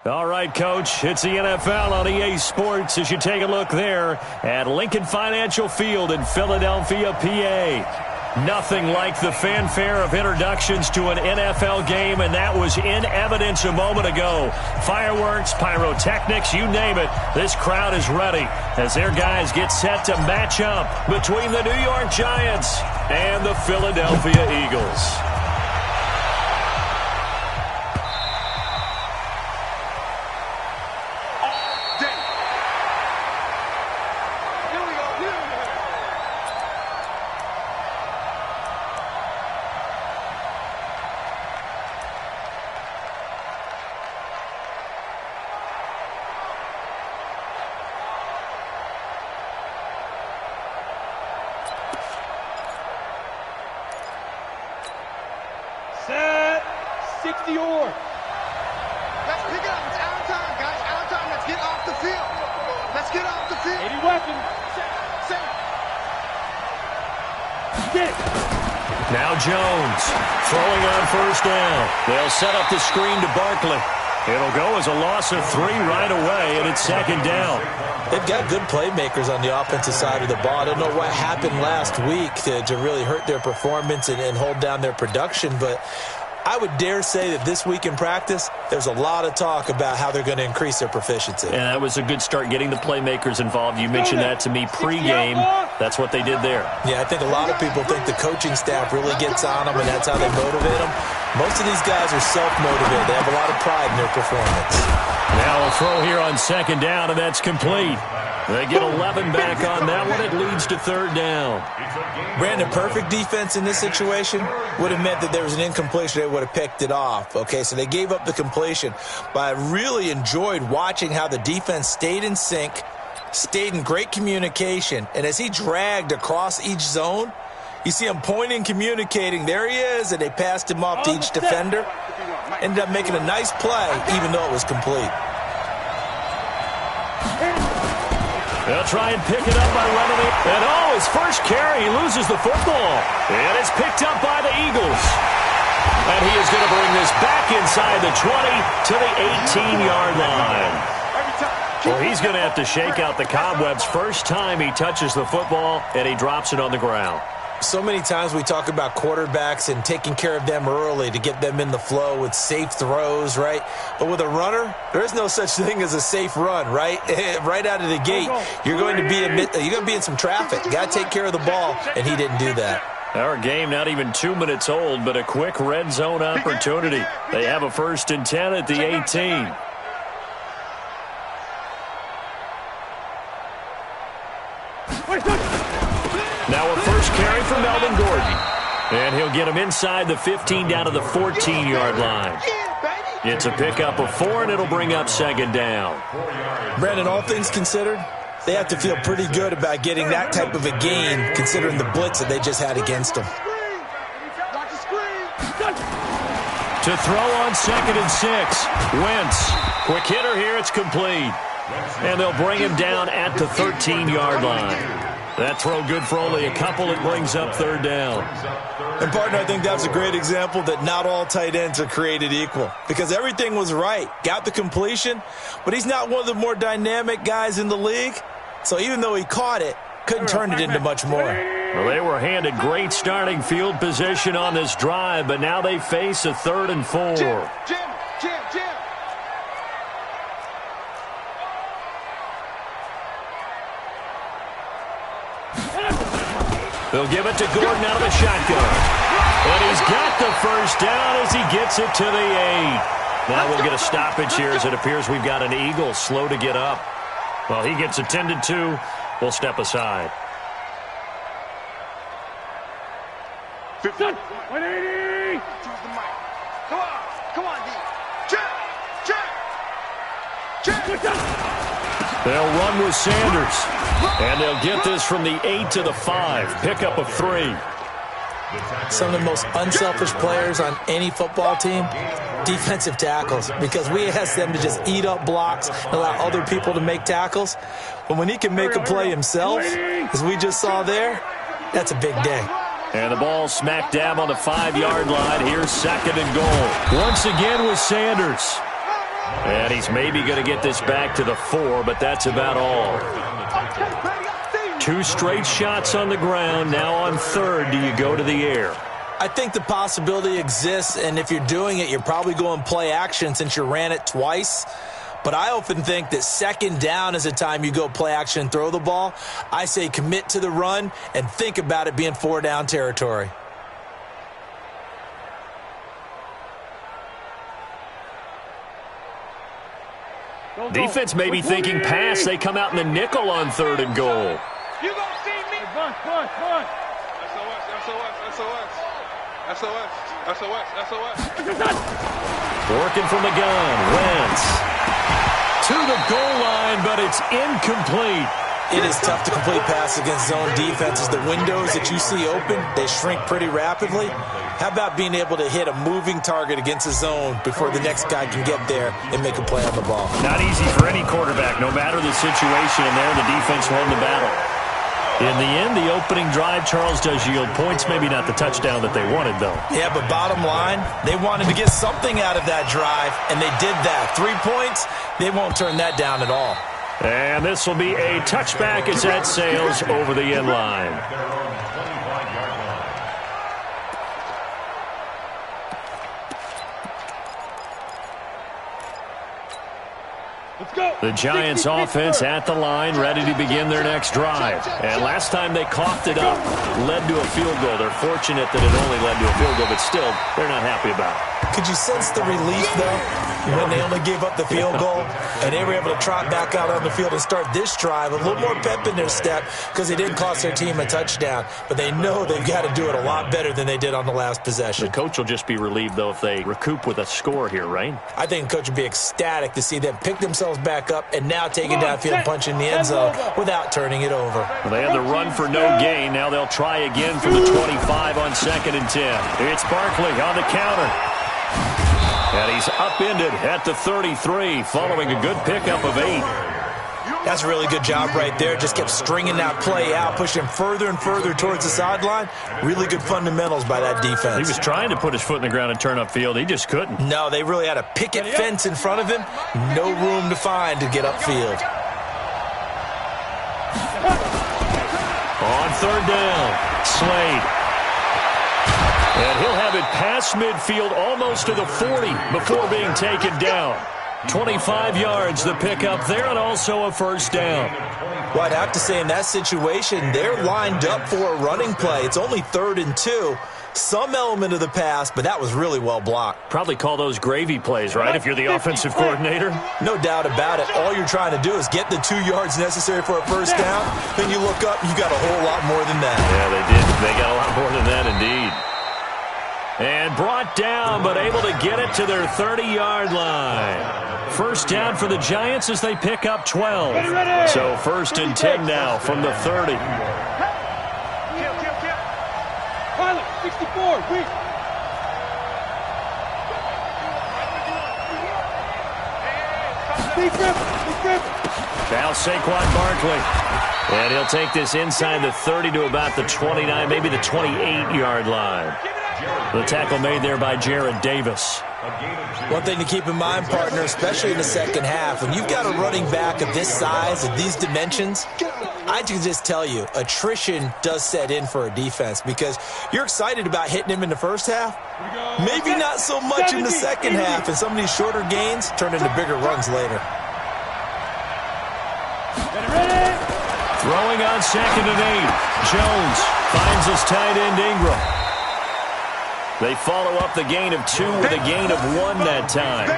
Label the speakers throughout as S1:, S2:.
S1: All right, Coach, it's the NFL on EA Sports as you take a look there at Lincoln Financial Field in Philadelphia, PA. Nothing like the fanfare of introductions to an NFL game, and that was in evidence a moment ago. Fireworks, pyrotechnics, you name it, this crowd is ready as their guys get set to match up between the New York Giants and the Philadelphia Eagles.
S2: Set. 60 or.
S3: Let's pick it up. It's our time, guys. Our time. Let's get off the field. Let's get off the field.
S2: 80 weapons.
S3: Set.
S2: Get it.
S1: Now Jones throwing on first down. They'll set up the screen to Barkley. It'll go as a loss of 3 right away, and it's second down.
S4: They've got good playmakers on the offensive side of the ball. I don't know what happened last week to really hurt their performance and hold down their production, but I would dare say that this week in practice, there's a lot of talk about how they're going to increase their proficiency.
S1: And that was a good start, getting the playmakers involved. You mentioned that to me pregame. That's what they did there.
S4: Yeah, I think a lot of people think the coaching staff really gets on them, and that's how they motivate them. Most of these guys are self-motivated. They have a lot of pride in their performance.
S1: Now a throw here on second down, and that's complete. They get 11 back on that one. It leads to third down.
S4: Brandon, perfect defense in this situation would have meant that there was an incompletion. They would have picked it off. Okay, so they gave up the completion. But I really enjoyed watching how the defense stayed in sync, stayed in great communication. And as he dragged across each zone, you see him pointing, communicating. There he is, and they passed him off to each defender. Ended up making a nice play, even though it was complete.
S1: They'll try and pick it up by running it. And his first carry, he loses the football. And it's picked up by the Eagles. And he is going to bring this back inside the 20 to the 18-yard line. Well, he's going to have to shake out the cobwebs first time he touches the football, and he drops it on the ground.
S4: So many times we talk about quarterbacks and taking care of them early to get them in the flow with safe throws, right? But with a runner, there is no such thing as a safe run, right? Right out of the gate, you're going to be in some traffic. You got to take care of the ball, and he didn't do that.
S1: Our game not even 2 minutes old, but a quick red zone opportunity. They have a 1st and 10 at the 18. Now a first carry for Melvin Gordon. And he'll get him inside the 15 down to the 14-yard line. It's a pickup of 4, and it'll bring up second down.
S4: Brandon, all things considered, they have to feel pretty good about getting that type of a gain, considering the blitz that they just had against them.
S1: To throw on 2nd and 6. Wentz. Quick hitter here. It's complete. And they'll bring him down at the 13-yard line. That throw good for only a couple. It brings up third down.
S4: And, partner, I think that's a great example that not all tight ends are created equal. Because everything was right. Got the completion, but he's not one of the more dynamic guys in the league. So even though he caught it, couldn't turn it into much more.
S1: Well, they were handed great starting field position on this drive, but now they face a 3rd and 4.
S3: Jim.
S1: They'll give it to Gordon out of the shotgun. And he's got the first down as he gets it to the 8. Now we'll get a stoppage here as it appears we've got an Eagle slow to get up. Well, he gets attended to. We'll step aside.
S2: 180.
S3: Come on, D.
S1: They'll run with Sanders. And they'll get this from the 8 to the 5. Pickup of 3.
S4: Some of the most unselfish players on any football team, defensive tackles, because we ask them to just eat up blocks and allow other people to make tackles. But when he can make a play himself, as we just saw there, that's a big day.
S1: And the ball smack dab on the 5-yard line. Here's 2nd and goal. Once again with Sanders. And he's maybe going to get this back to the 4, but that's about all. 2 straight shots on the ground. Now on third, do you go to the air?
S4: I think the possibility exists, and if you're doing it, you're probably going play action since you ran it twice. But I often think that second down is a time you go play action and throw the ball. I say commit to the run and think about it being 4-down territory.
S1: Defense may be thinking pass. They come out in the nickel on third and goal.
S2: You gonna see me? Come on. SOS.
S1: Working from the gun. Wentz to the goal line, but it's incomplete.
S4: It is tough to complete pass against zone defenses. The windows that you see open, they shrink pretty rapidly. How about being able to hit a moving target against a zone before the next guy can get there and make a play on the ball?
S1: Not easy for any quarterback, no matter the situation, and there the defense won the battle. In the end, the opening drive, Charles, does yield points. Maybe not the touchdown that they wanted, though.
S4: Yeah, but bottom line, they wanted to get something out of that drive, and they did that. 3 points, they won't turn that down at all.
S1: And this will be a touchback as that sails over the end line. The Giants offense at the line, ready to begin their next drive. And last time they coughed it up, led to a field goal. They're fortunate that it only led to a field goal, but still, they're not happy about it.
S4: Could you sense the relief, though, when they only gave up the field goal and they were able to trot back out on the field and start this drive, a little more pep in their step because they didn't cost their team a touchdown, but they know they've got to do it a lot better than they did on the last possession.
S1: The coach will just be relieved, though, if they recoup with a score here, right?
S4: I think the coach would be ecstatic to see them pick themselves back up and now take it downfield and punch in the end zone without turning it over.
S1: Well, they had the run for no gain. Now they'll try again from the 25 on 2nd and 10. It's Barkley on the counter. And he's upended at the 33 following a good pickup of 8.
S4: That's a really good job right there. Just kept stringing that play out, pushing further and further towards the sideline. Really good fundamentals by that defense.
S1: He was trying to put his foot in the ground and turn upfield. He just couldn't.
S4: No, they really had a picket fence in front of him. No room to find to get upfield.
S1: On 3rd down, Slade. And he'll have it past midfield almost to the 40 before being taken down. 25 yards, the pickup there, and also a 1st down.
S4: Well, I'd have to say in that situation, they're lined up for a running play. It's only 3rd and 2. Some element of the pass, but that was really well blocked.
S1: Probably call those gravy plays, right, if you're the offensive coordinator?
S4: No doubt about it. All you're trying to do is get the 2 yards necessary for a 1st down. Then you look up, you got a whole lot more than that.
S1: Yeah, they did. They got a lot more than that, indeed. And brought down, but able to get it to their 30-yard line. 1st down for the Giants as they pick up 12. So 1st and 10 now from the 30.
S2: Pilot, 64, weak. Big grip.
S1: Now Saquon Barkley. And he'll take this inside the 30 to about the 29, maybe the 28-yard line. The tackle made there by Jared Davis.
S4: One thing to keep in mind, partner, especially in the second half, when you've got a running back of this size, of these dimensions, I can just tell you, attrition does set in for a defense because you're excited about hitting him in the first half. Maybe not so much in the second half, and some of these shorter gains turn into bigger runs later.
S1: Throwing on 2nd and 8. Jones finds his tight end Ingram. They follow up the gain of 2 with a gain of 1 that time.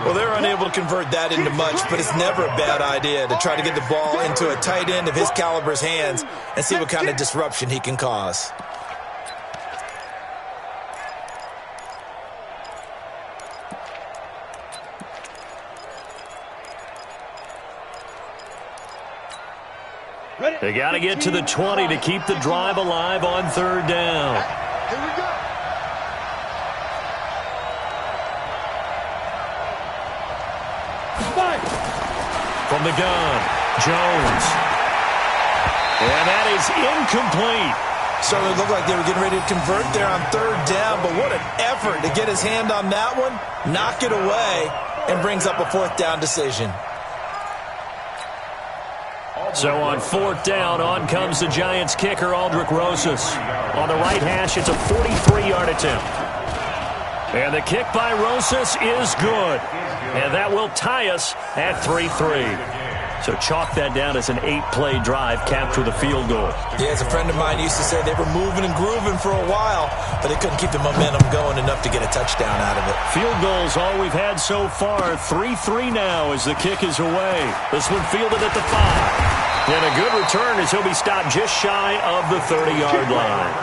S4: Well, they're unable to convert that into much, but it's never a bad idea to try to get the ball into a tight end of his caliber's hands and see what kind of disruption he can cause.
S1: They got to get to the 20 to keep the drive alive on 3rd down.
S3: Here we go.
S1: From the gun, Jones. And that is incomplete.
S4: Certainly looked like they were getting ready to convert there on 3rd down, but what an effort to get his hand on that one, knock it away, and brings up a 4th down decision.
S1: So on 4th down, on comes the Giants kicker, Aldrick Rosas. On the right hash, it's a 43-yard attempt. And the kick by Rosas is good. And that will tie us at 3-3. So chalk that down as an 8-play drive capped with a field goal.
S4: Yeah, as a friend of mine used to say, they were moving and grooving for a while, but they couldn't keep the momentum going enough to get a touchdown out of it.
S1: Field goals all we've had so far. 3-3 now as the kick is away. This one fielded at the 5. And a good return as he'll be stopped just shy of the 30-yard line.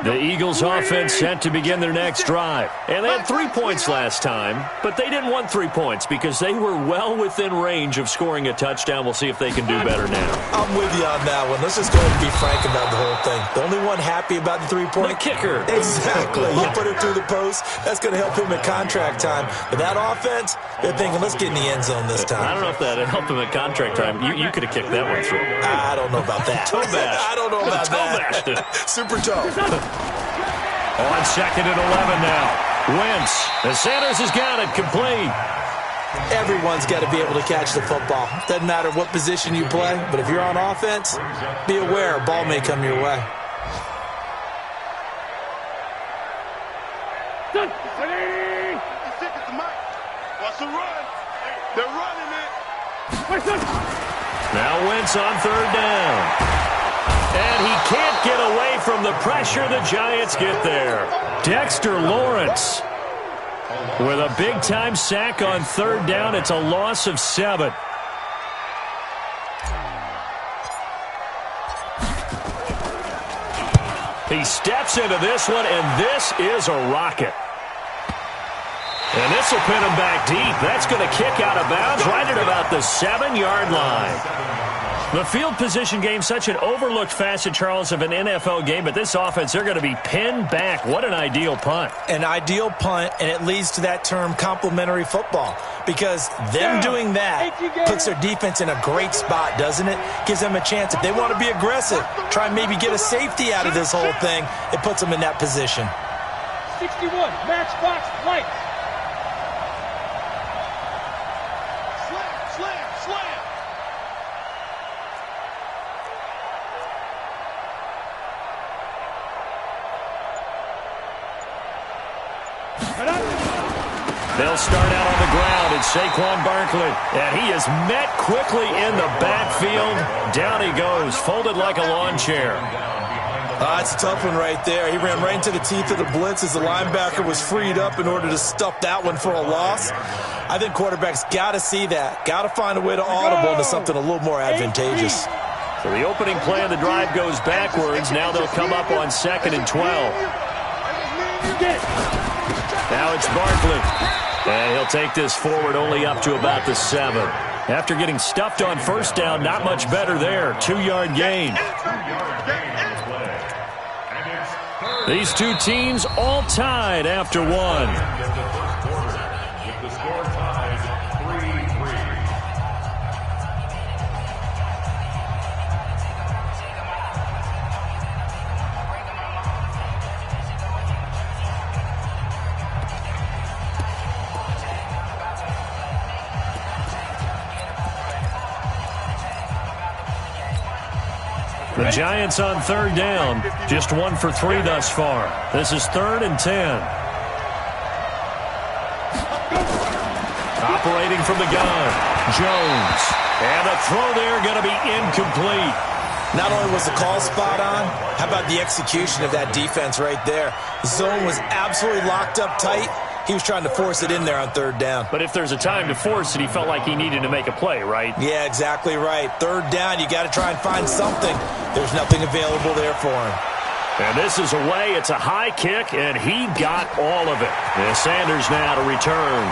S1: The Eagles offense set to begin their next drive. And they had 3 points last time, but they didn't want 3 points because they were well within range of scoring a touchdown. We'll see if they can do better now.
S4: I'm with you on that one. Let's just go ahead and be frank about the whole thing. The only one happy about the 3-point?
S1: The kicker.
S4: Exactly. You put it through the post. That's going to help him at contract time. But that offense, they're thinking, let's get in the end zone this time.
S1: I don't know if that helped him at contract time. You could have kicked that one through.
S4: I don't know about that.
S1: Toe bash.
S4: I don't know about
S1: that.
S4: Super toe.
S1: On 2nd and 11 now. Wentz. The Sanders has got it complete.
S4: Everyone's got to be able to catch the football. Doesn't matter what position you play, but if you're on offense, be aware a ball may come your way.
S3: Watch the run. They're running it.
S1: Now Wentz on 3rd down. And he can't get away from the pressure. The Giants get there. Dexter Lawrence with a big-time sack on 3rd down. It's a loss of 7. He steps into this one, and this is a rocket. And this will pin him back deep. That's going to kick out of bounds right at about the 7-yard line. The field position game, such an overlooked facet, Charles, of an NFL game, but this offense, they're going to be pinned back. What an ideal punt.
S4: An ideal punt, and it leads to that term complementary football, because them doing that puts their defense in a great spot, doesn't it? Gives them a chance. If they want to be aggressive, try and maybe get a safety out of this whole thing, it puts them in that position.
S2: 61, matchbox lights.
S1: They'll start out on the ground. It's Saquon Barkley. And he is met quickly in the backfield. Down he goes, folded like a lawn chair.
S4: It's a tough one right there. He ran right into the teeth of the blitz as the linebacker was freed up in order to stuff that one for a loss. I think quarterbacks got to see that. Got to find a way to audible into something a little more advantageous.
S1: So the opening play of the drive goes backwards. Now they'll come up on 2nd and 12. Now it's Barkley. And he'll take this forward only up to about the 7. After getting stuffed on 1st down, not much better there. 2-yard gain. These two teams all tied after 1. The Giants on 3rd down, just 1 for 3 thus far. This is 3rd and 10. Operating from the gun, Jones. And the throw there going to be incomplete.
S4: Not only was the call spot on, how about the execution of that defense right there? The zone was absolutely locked up tight. He was trying to force it in there on 3rd down.
S1: But if there's a time to force it, he felt like he needed to make a play, right?
S4: Yeah, exactly right. 3rd down, you got to try and find something. There's nothing available there for him.
S1: And this is away. It's a high kick, and he got all of it. And Sanders now to return.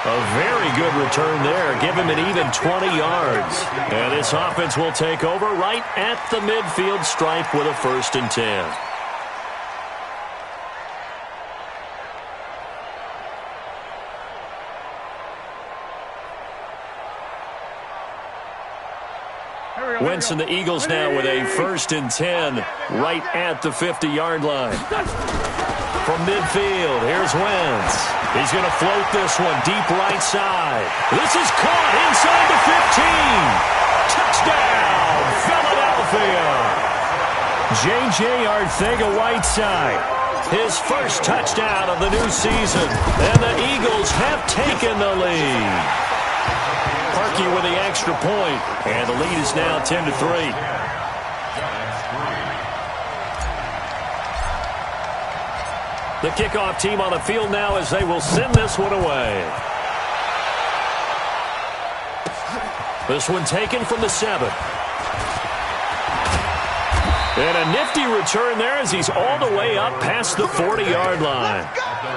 S1: A very good return there. Give him an even 20 yards. And this offense will take over right at the midfield stripe with a 1st and 10. Wentz and the Eagles now with a 1st and 10 right at the 50-yard line. From midfield, here's Wentz. He's going to float this one deep right side. This is caught inside the 15. Touchdown, Philadelphia. J.J. Arcega-Whiteside. His first touchdown of the new season. And the Eagles have taken the lead. Parkey with the extra point. And the lead is now 10-3. The kickoff team on the field now as they will send this one away. This one taken from the 7. And a nifty return there as he's all the way up past the 40-yard line.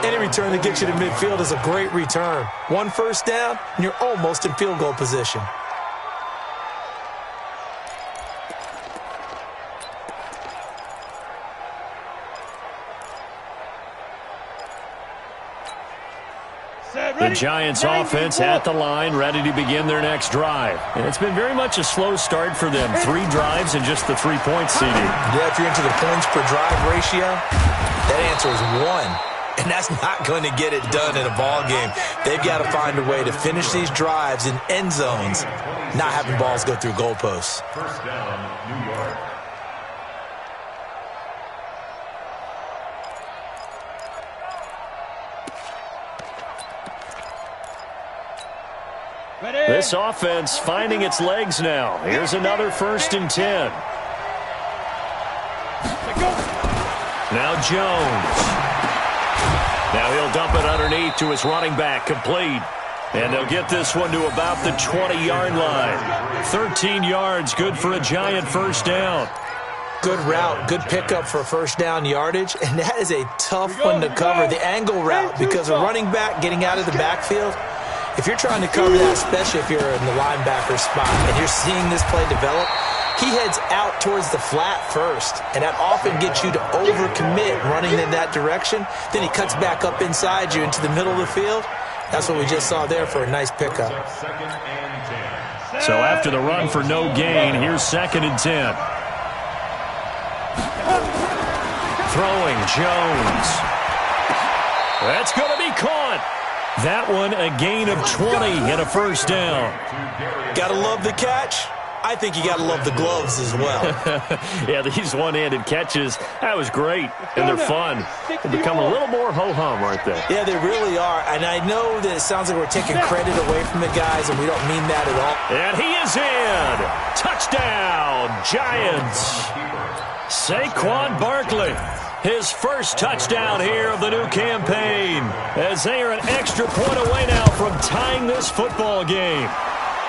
S4: Any return that gets you to midfield is a great return. 1 first down, and you're almost in field goal position.
S1: The Giants offense at the line, ready to begin their next drive. And it's been very much a slow start for them. 3 drives and just the 3-point seeding.
S4: Yeah, if you're into the points per drive ratio, that answer is 1. And that's not going to get it done in a ball game. They've got to find a way to finish these drives in end zones, not having balls go through goalposts.
S5: First down, New York.
S1: This offense finding its legs now. Here's another 1st and 10. Now Jones. Now he'll dump it underneath to his running back, complete. And they'll get this one to about the 20-yard line. 13 yards, good for a Giant first down.
S4: Good route, good pickup for first down yardage, and that is a tough one to cover, the angle route, because a running back getting out of the backfield, if you're trying to cover that, especially if you're in the linebacker spot and you're seeing this play develop, he heads out towards the flat first, and that often gets you to overcommit running in that direction. Then he cuts back up inside you into the middle of the field. That's what we just saw there for a nice pickup.
S1: So after the run for no gain, here's 2nd and 10. Throwing, Jones. That's going to be caught. That one a gain of 20 and a first down.
S4: Gotta love the catch. I think you gotta love the gloves as well.
S1: Yeah, these one-handed catches, that was great, and they're fun. They become a little more ho-hum, aren't they?
S4: Yeah, they really are, and I know that it sounds like we're taking credit away from the guys, and we don't mean that at all.
S1: And he is in. Touchdown, Giants. Saquon Barkley. His first touchdown here of the new campaign, as they are an extra point away now from tying this football game.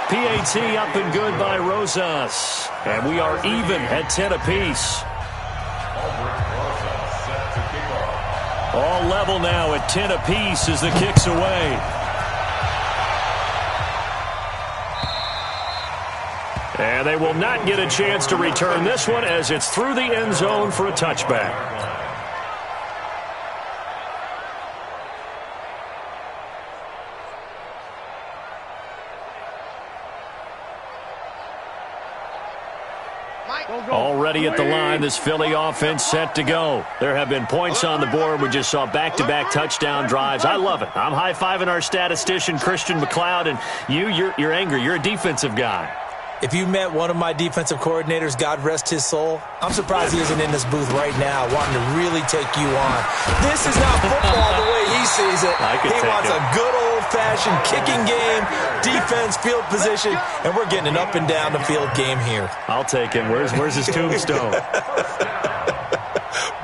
S1: PAT up and good by Rosas, and we are even at 10 apiece. All level now at 10 apiece as the kick's away. And they will not get a chance to return this one as it's through the end zone for a touchback. Already at the line, this Philly offense set to go. There have been points on the board. We just saw back-to-back touchdown drives. I love it. I'm high-fiving our statistician, Christian McLeod, and you're angry. You're a defensive guy.
S4: If you met one of my defensive coordinators, God rest his soul, I'm surprised he isn't in this booth right now wanting to really take you on. This is not football the way he sees it. He wants a good old-fashioned kicking game, defense, field position, and we're getting an up and down the field game here.
S1: I'll take him. Where's his tombstone?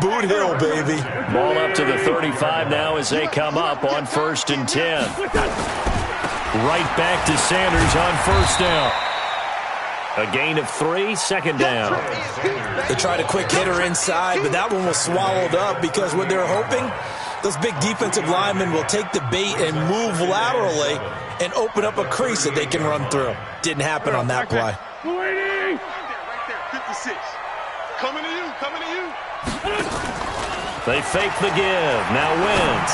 S4: Boot Hill, baby.
S1: Ball up to the 35 now as they come up on 1st and 10. Right back to Sanders on first down. A gain of 3, 2nd down.
S4: They tried a quick hitter inside, but that one was swallowed up because what they're hoping, those big defensive linemen will take the bait and move laterally and open up a crease that they can run through. Didn't happen on that play.
S3: Right there, 56. Coming to you, coming to you.
S1: They fake the give. Now Wentz.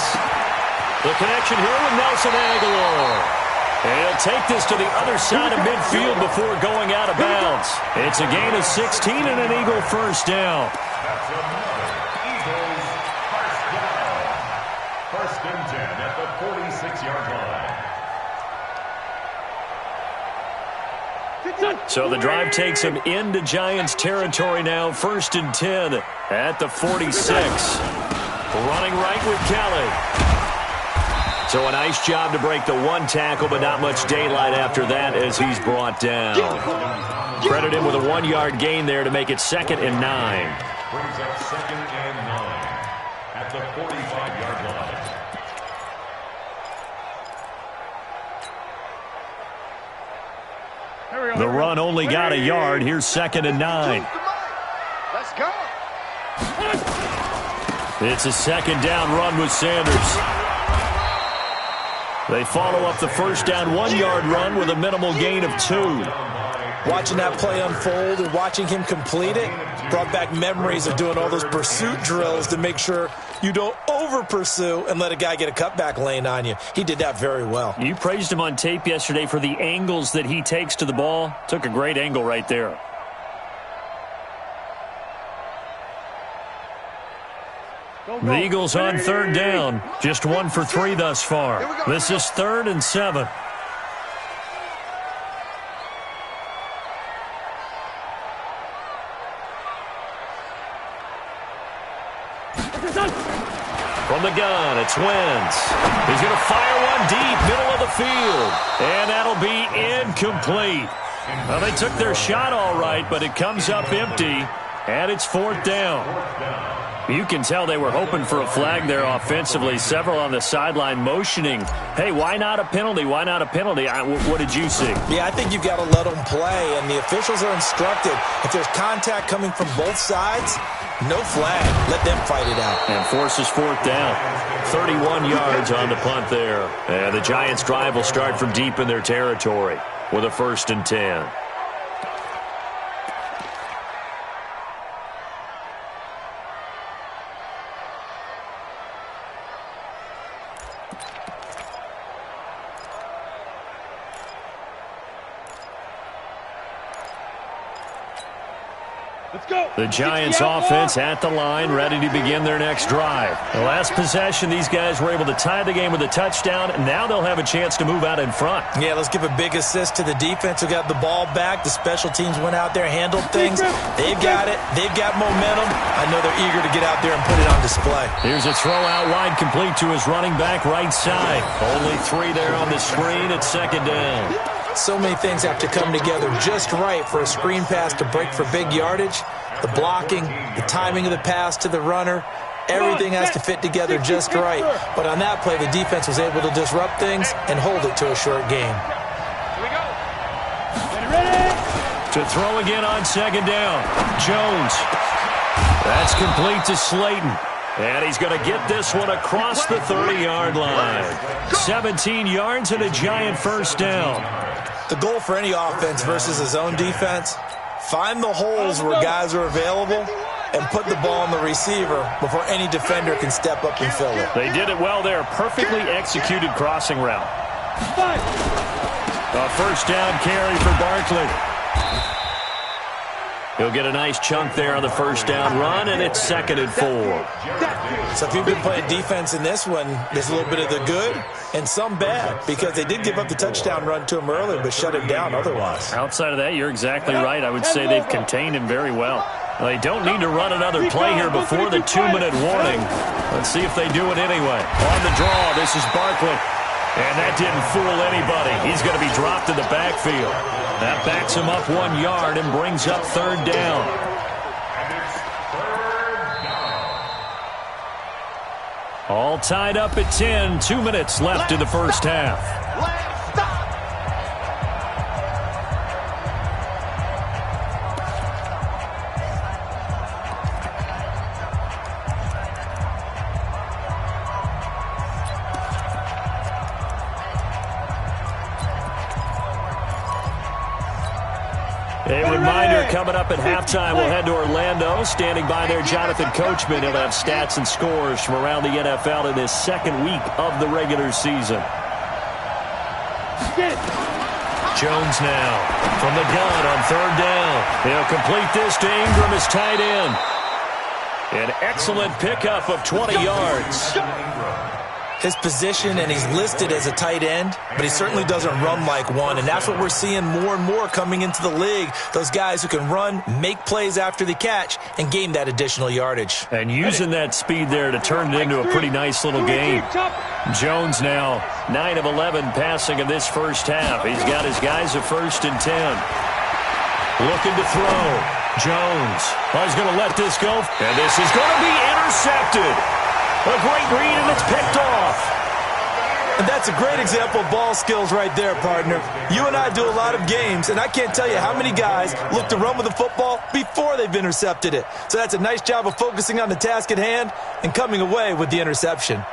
S1: The connection here with Nelson Aguilar. He'll take this to the other side of midfield before going out of bounds. It's a gain of 16 and an Eagle first down.
S5: That's Eagles first down. First and 10 at the 46-yard line.
S1: So the drive takes him into Giants territory now. First and 10 at the 46. Running right with Kelly. So a nice job to break the one tackle, but not much daylight after that as he's brought down. Credit him with a 1-yard gain there to make it 2nd and 9.
S5: Brings up 2nd and 9 at the 45-yard line.
S1: The run only got a yard. Here's 2nd and 9.
S3: Let's go.
S1: It's a 2nd down run with Sanders. They follow up the first down 1-yard run with a minimal gain of 2.
S4: Watching that play unfold and watching him complete it brought back memories of doing all those pursuit drills to make sure you don't over-pursue and let a guy get a cutback lane on you. He did that very well.
S1: You praised him on tape yesterday for the angles that he takes to the ball. Took a great angle right there. The Eagles on 3rd down. Just 1 for 3 thus far. This is 3rd and 7. From the gun, it's Wentz. He's going to fire one deep, middle of the field. And that'll be incomplete. Well, they took their shot all right, but it comes up empty. And it's 4th down. You can tell they were hoping for a flag there offensively. Several on the sideline motioning, hey, why not a penalty? Why not a penalty? What did you see?
S4: Yeah, I think you've got to let them play, and the officials are instructed. If there's contact coming from both sides, no flag. Let them fight it out.
S1: And forces 4th down. 31 yards on the punt there. And the Giants' drive will start from deep in their territory with a 1st and 10. The Giants offense at the line, ready to begin their next drive. The last possession, these guys were able to tie the game with a touchdown, and now they'll have a chance to move out in front.
S4: Yeah, let's give a big assist to the defense who got the ball back. The special teams went out there, handled things. They've got it. They've got momentum. I know they're eager to get out there and put it on display.
S1: Here's a throw out wide, complete to his running back right side. Only 3 there on the screen at 2nd down.
S4: So many things have to come together just right for a screen pass to break for big yardage. The blocking, the timing of the pass to the runner, everything has to fit together just right. But on that play, the defense was able to disrupt things and hold it to a short game.
S2: Here we go. Ready?
S1: To throw again on 2nd down. Jones. That's complete to Slayton. And he's going to get this one across the 30-yard line. 17 yards and a Giant first down.
S4: The goal for any offense versus his own defense, find the holes where guys are available and put the ball on the receiver before any defender can step up and fill it.
S1: They did it well there. Perfectly executed crossing route. A first down carry for Barkley. He'll get a nice chunk there on the first down run, and it's 2nd and 4.
S4: So if you've been playing defense in this one, there's a little bit of the good and some bad, because they did give up the touchdown run to him earlier, but shut him down otherwise.
S1: Outside of that, you're exactly right. I would say they've contained him very well. They don't need to run another play here before the 2-minute warning. Let's see if they do it anyway. On the draw, this is Barkley. And that didn't fool anybody. He's going to be dropped in the backfield. That backs him up 1 yard and brings up 3rd down. All tied up at 10. 2 minutes left in the first half. A reminder, coming up at halftime, we'll head to Orlando. Standing by there, Jonathan Coachman. He'll have stats and scores from around the NFL in this 2nd week of the regular season. Jones now from the gun on third down. He'll complete this to Ingram as tight end. An excellent pickup of 20 yards.
S4: His position, and he's listed as a tight end, but he certainly doesn't run like one, and that's what we're seeing more and more coming into the league. Those guys who can run, make plays after the catch, and gain that additional yardage.
S1: And using that speed there to turn it into a pretty nice little game. Jones now 9 of 11 passing in this first half. He's got his guys at 1st and 10. Looking to throw. Jones. He's going to let this go. And this is going to be intercepted. A great read, and it's picked off.
S4: And that's a great example of ball skills right there, partner. You and I do a lot of games, and I can't tell you how many guys look to run with the football before they've intercepted it. So that's a nice job of focusing on the task at hand and coming away with the interception.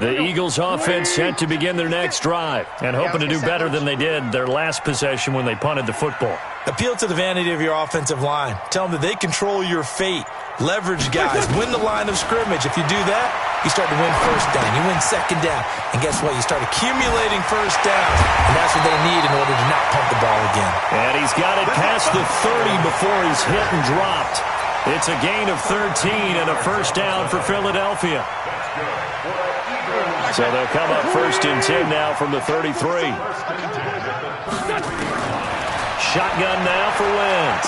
S1: The Eagles offense set to begin their next drive and hoping to do better than they did their last possession when they punted the football.
S4: Appeal to the vanity of your offensive line. Tell them that they control your fate. Leverage guys. Win the line of scrimmage. If you do that, you start to win first down. You win second down. And guess what? You start accumulating first downs. And that's what they need in order to not pump the ball again.
S1: And he's got it past the 30 before he's hit and dropped. It's a gain of 13 and a first down for Philadelphia. So they'll come up 1st and 10 now from the 33. Shotgun now for Wentz.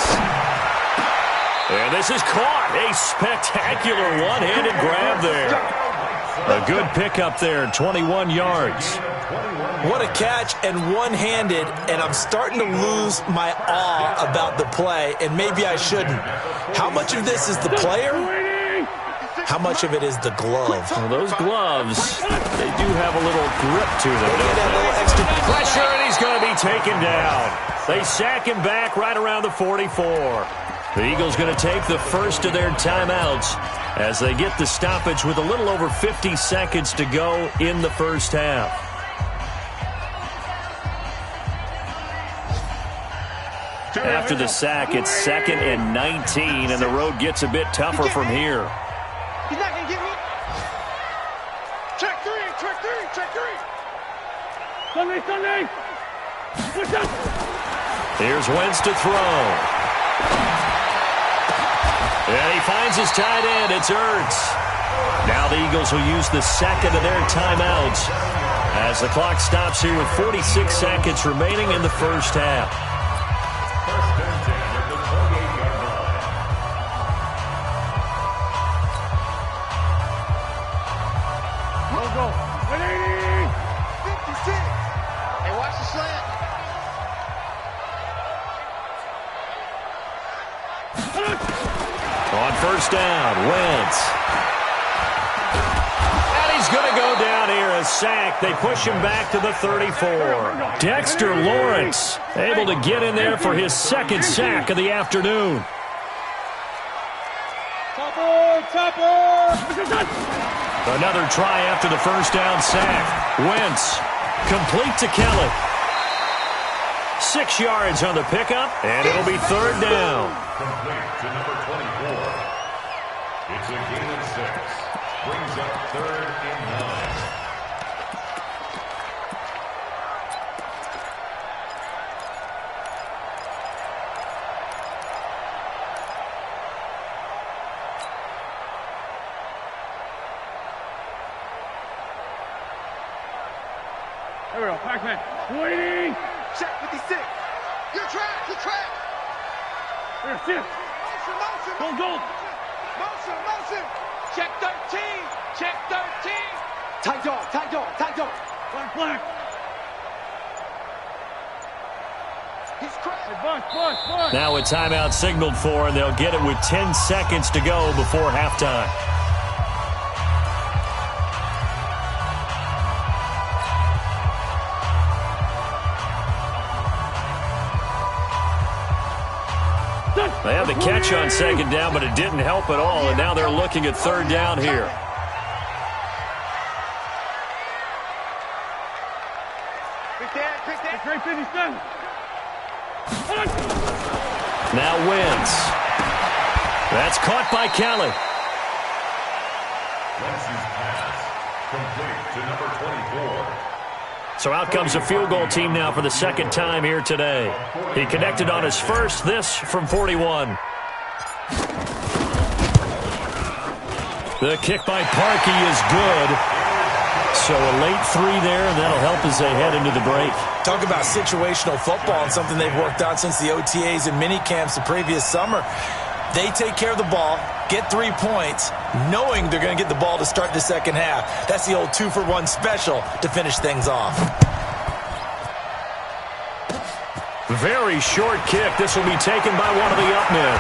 S1: And this is caught. A spectacular one-handed grab there. A good pickup there, 21 yards.
S4: What a catch, and one-handed, and I'm starting to lose my awe about the play, and maybe I shouldn't. How much of this is the player? How much of it is the glove?
S1: Well, those gloves, they do have a little grip to them.
S4: That little extra
S1: pressure, and he's going to be taken down. They sack him back right around the 44. The Eagles going to take the first of their timeouts as they get the stoppage with a little over 50 seconds to go in the first half. After the sack, it's 2nd and 19, and the road gets a bit tougher from here.
S3: He's not going to get me. Check three.
S2: Sunday. What's up?
S1: Here's Wentz to throw. And he finds his tight end. It's Ertz. Now the Eagles will use the second of their timeouts as the clock stops here with 46 seconds remaining in the first half. On first down, Wentz. And he's going to go down here, a sack. They push him back to the 34. Dexter Lawrence able to get in there for his second sack of the afternoon. Another try after the first down sack. Wentz complete to Kelly. 6 yards on the pickup, and it'll be third down.
S5: Complete to number 24. It's a gain of 6. Brings up 3rd and 9.
S2: There we go. Pac-Man. Waiting.
S3: Check 56. Good track.
S2: Here, shift.
S3: Motion.
S2: Go.
S3: Motion. Check 13. Tight dog.
S2: Black.
S3: He's cracked.
S2: Hey, Bush.
S1: Now a timeout signaled for, and they'll get it with 10 seconds to go before halftime. They have the catch on second down, but it didn't help at all, and now they're looking at third down here.
S3: Quick dad.
S2: Great 57.
S1: Now Wentz. That's caught by Kelly.
S5: Wentz's pass complete to number 24.
S1: So out comes a field goal team now for the second time here today. He connected on his first, this from 41. The kick by Parkey is good. So a late three there, and that'll help as they head into the break.
S4: Talk about situational football and something they've worked on since the OTAs and mini camps the previous summer. They take care of the ball, get 3 points, knowing they're going to get the ball to start the second half. That's the old 2-for-1 special to finish things off.
S1: Very short kick. This will be taken by one of the up men.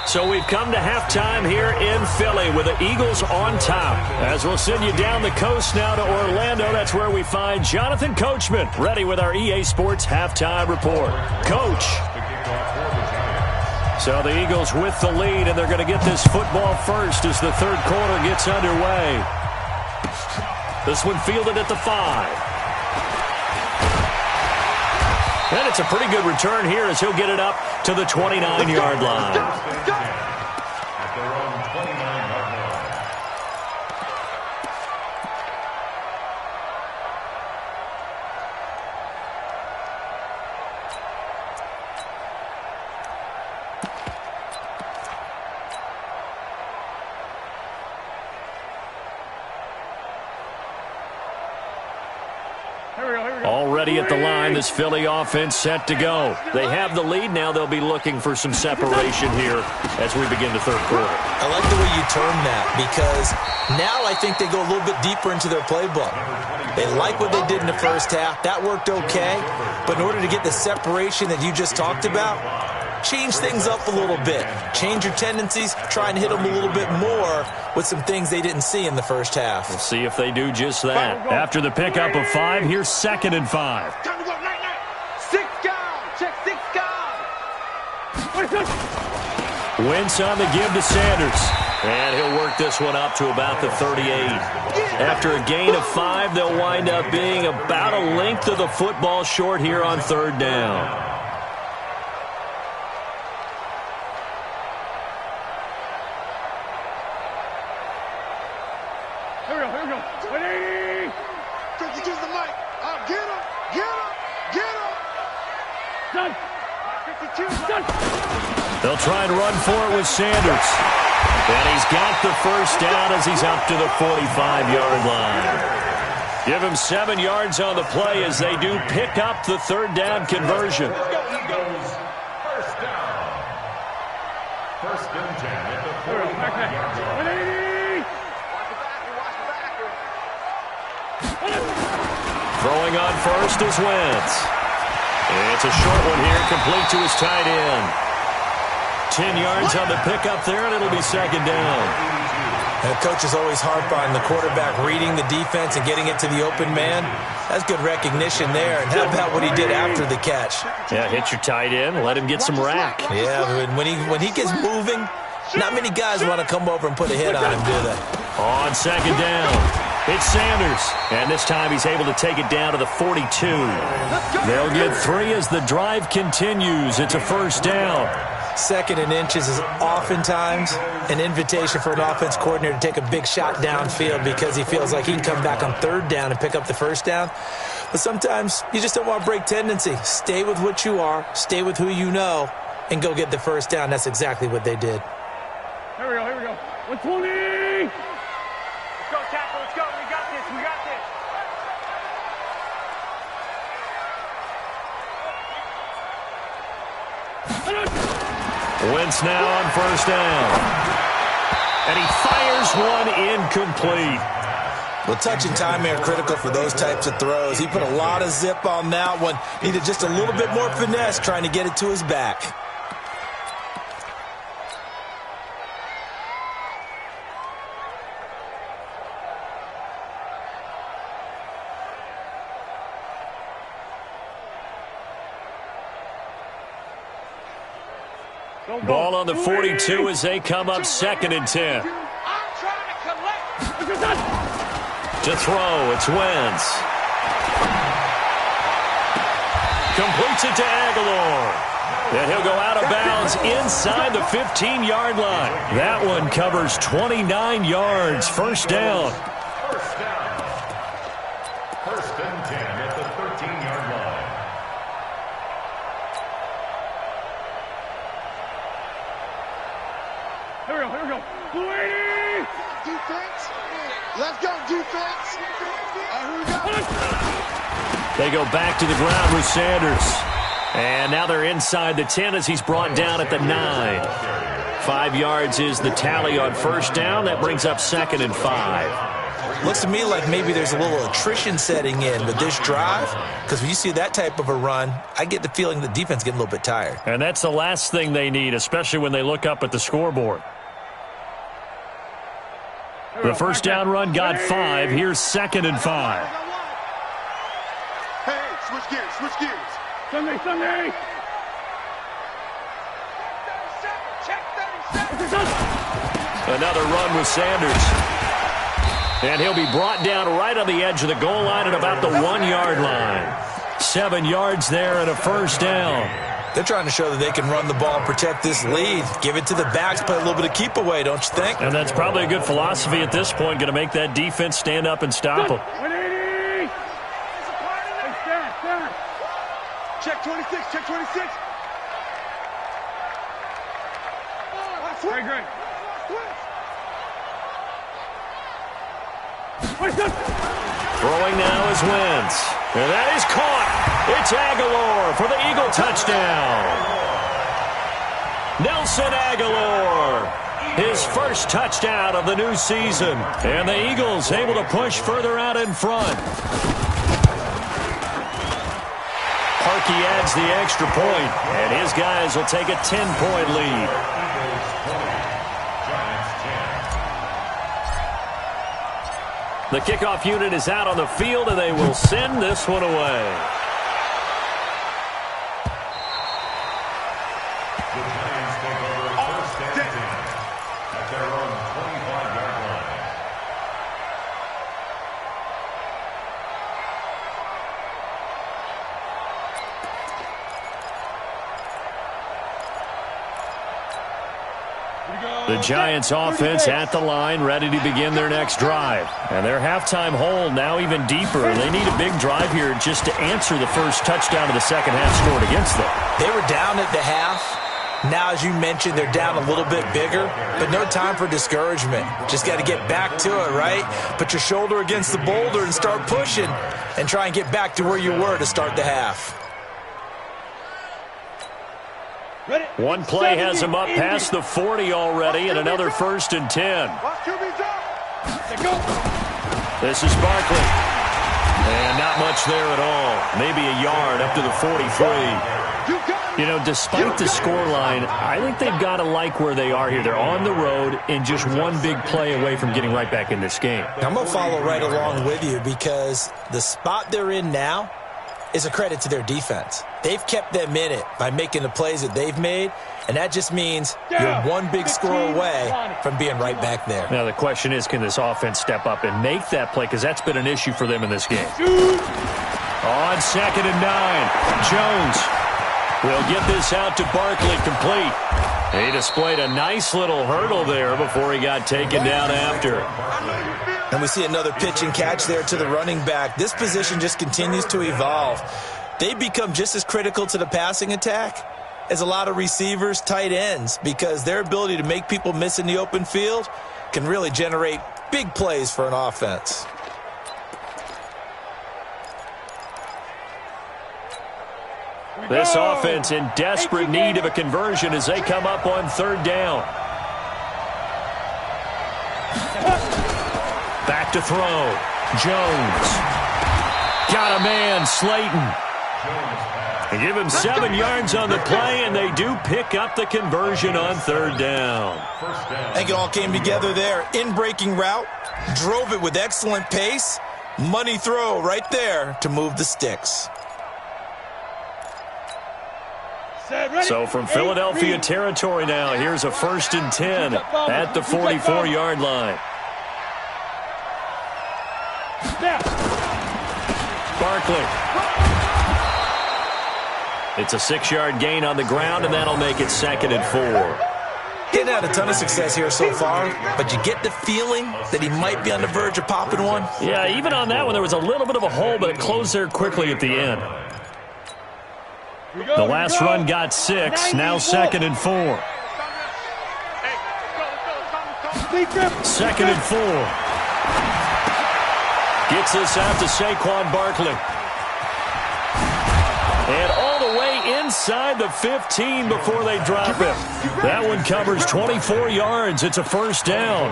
S1: So we've come to halftime here in Philly with the Eagles on top. As we'll send you down the coast now to Orlando, that's where we find Jonathan Coachman, ready with our EA Sports halftime report. Coach. So the Eagles with the lead, and they're going to get this football first as the third quarter gets underway. This one fielded at the 5. And it's a pretty good return here as he'll get it up to the 29-yard line.
S5: At their own 29-yard line.
S1: Already at the line, this Philly offense set to go. They have the lead now. They'll be looking for some separation here as we begin the third quarter.
S4: I like the way you term that, because now I think they go a little bit deeper into their playbook. They like what they did in the first half. That worked okay. But in order to get the separation that you just talked about, change things up a little bit. Change your tendencies. Try and hit them a little bit more with some things they didn't see in the first half.
S1: We'll see if they do just that. After the pickup of 5, here's 2nd and 5.
S3: Time to go, night. 6 down. Check 6 down.
S1: Wentz on the give to Sanders. And he'll work this one up to about the 38. After a gain of 5, they'll wind up being about a length of the football short here on 3rd down.
S2: Here we go. 180.
S3: Turkey, use the mic. Get him.
S2: Done.
S3: 52.
S2: Done.
S1: They'll try and run for it with Sanders. And he's got the first down as he's up to the 45-yard line. Give him 7 yards on the play as they do pick up the 3rd down conversion.
S5: Eagles, first down. 1st and 10 at the 45-yard line.
S2: 180.
S1: Throwing on first is Wentz. It's a short one here, complete to his tight end. 10 yards on the pickup there, and it'll be 2nd down.
S4: And the coach is always harp on the quarterback reading the defense and getting it to the open man. That's good recognition there. And how about what he did after the catch?
S1: Yeah, hit your tight end, let him get some rack.
S4: Yeah, when he gets moving, not many guys want to come over and put a hit on him, do they?
S1: On 2nd down. It's Sanders, and this time he's able to take it down to the 42. They'll get 3 as the drive continues. It's a 1st down.
S4: 2nd and inches is oftentimes an invitation for an offense coordinator to take a big shot downfield because he feels like he can come back on 3rd down and pick up the 1st down. But sometimes you just don't want to break tendency. Stay with what you are, stay with who you know, and go get the 1st down. That's exactly what they did.
S2: Here we go. 120.
S3: Let's go, tackle. Let's go. We got this.
S1: Wentz now on 1st down. And he fires one incomplete.
S4: Well, touch and time are critical for those types of throws. He put a lot of zip on that one. Needed just a little bit more finesse trying to get it to his back.
S1: Ball on the 42 as they come up 2nd and 10.
S3: I'm trying to collect.
S1: To throw, it's Wentz. Completes it to Aguilar. And he'll go out of bounds inside the 15-yard line. That one covers 29 yards. First down.
S5: First down. First and 10 at the 13-yard line.
S2: Here we go. Waiting!
S3: Defense. Let's go, defense. Here we go.
S1: They go back to the ground with Sanders. And now they're inside the 10 as he's brought down at the 9. 5 yards is the tally on first down. That brings up 2nd and 5.
S4: Looks to me like maybe there's a little attrition setting in with this drive, because when you see that type of a run, I get the feeling the defense getting a little bit tired.
S1: And that's the last thing they need, especially when they look up at the scoreboard. The first down run got 5. Here's 2nd and 5.
S3: Hey, switch gears.
S2: Sunday.
S3: Check 37.
S1: Another run with Sanders. And he'll be brought down right on the edge of the goal line at about the 1-yard line. 7 yards there and a first down.
S4: They're trying to show that they can run the ball and protect this lead. Give it to the backs, play a little bit of keep away, don't you think?
S1: And that's probably a good philosophy at this point, going to make that defense stand up and stop them.
S2: 180!
S3: Check 26.
S2: Great.
S1: Throwing now is Wentz. And that is caught. It's Aguilar for the Eagle touchdown. Nelson Aguilar, his first touchdown of the new season. And the Eagles able to push further out in front. Parkey adds the extra point, and his guys will take a 10-point lead. The kickoff unit is out on the field, and they will send this one away.
S5: The Giants take over first and 10 at their own 25-yard line.
S1: The Giants offense at the line, ready to begin their next drive. And their halftime hole now even deeper. They need a big drive here just to answer the first touchdown of the second half scored against them.
S4: They were down at the half. Now, as you mentioned, they're down a little bit bigger, but no time for discouragement. Just got to get back to it, right? Put your shoulder against the boulder and start pushing and try and get back to where you were to start the half.
S1: One play has him up past the 40 already, and another first and 10. This is Barkley. And not much there at all. Maybe a yard up to the 43. You know, despite the scoreline, I think they've got to like where they are here. They're on the road and just one big play away from getting right back in this game.
S4: I'm going to follow right along with you because the spot they're in now is a credit to their defense. They've kept them in it by making the plays that they've made, and that just means you're one big score away from being right back there.
S1: Now the question is, can this offense step up and make that play? Because that's been an issue for them in this game. On 2nd and 9, Jones will get this out to Barkley, complete. He displayed a nice little hurdle there before he got taken down after.
S4: And we see another pitch and catch there to the running back. This position just continues to evolve. They become just as critical to the passing attack as a lot of receivers, tight ends, because their ability to make people miss in the open field can really generate big plays for an offense.
S1: This offense in desperate need of a conversion as they come up on 3rd down. Back to throw. Jones. Got a man, Slayton. They give him 7 yards on the play, and they do pick up the conversion on 3rd down.
S4: I think it all came together there. In-breaking route, drove it with excellent pace. Money throw right there to move the sticks.
S1: So from Philadelphia territory now, here's a 1st and 10 at the 44-yard line. Barkley. It's a 6-yard gain on the ground, and that'll make it 2nd and 4.
S4: Didn't have a ton of success here so far, but you get the feeling that he might be on the verge of popping one.
S1: Yeah, even on that one, there was a little bit of a hole, but it closed there quickly at the end. The last run got 6, now 2nd and 4. 2nd and 4. Gets this out to Saquon Barkley. And all the way inside the 15 before they drop him. That one covers 24 yards. It's a 1st down.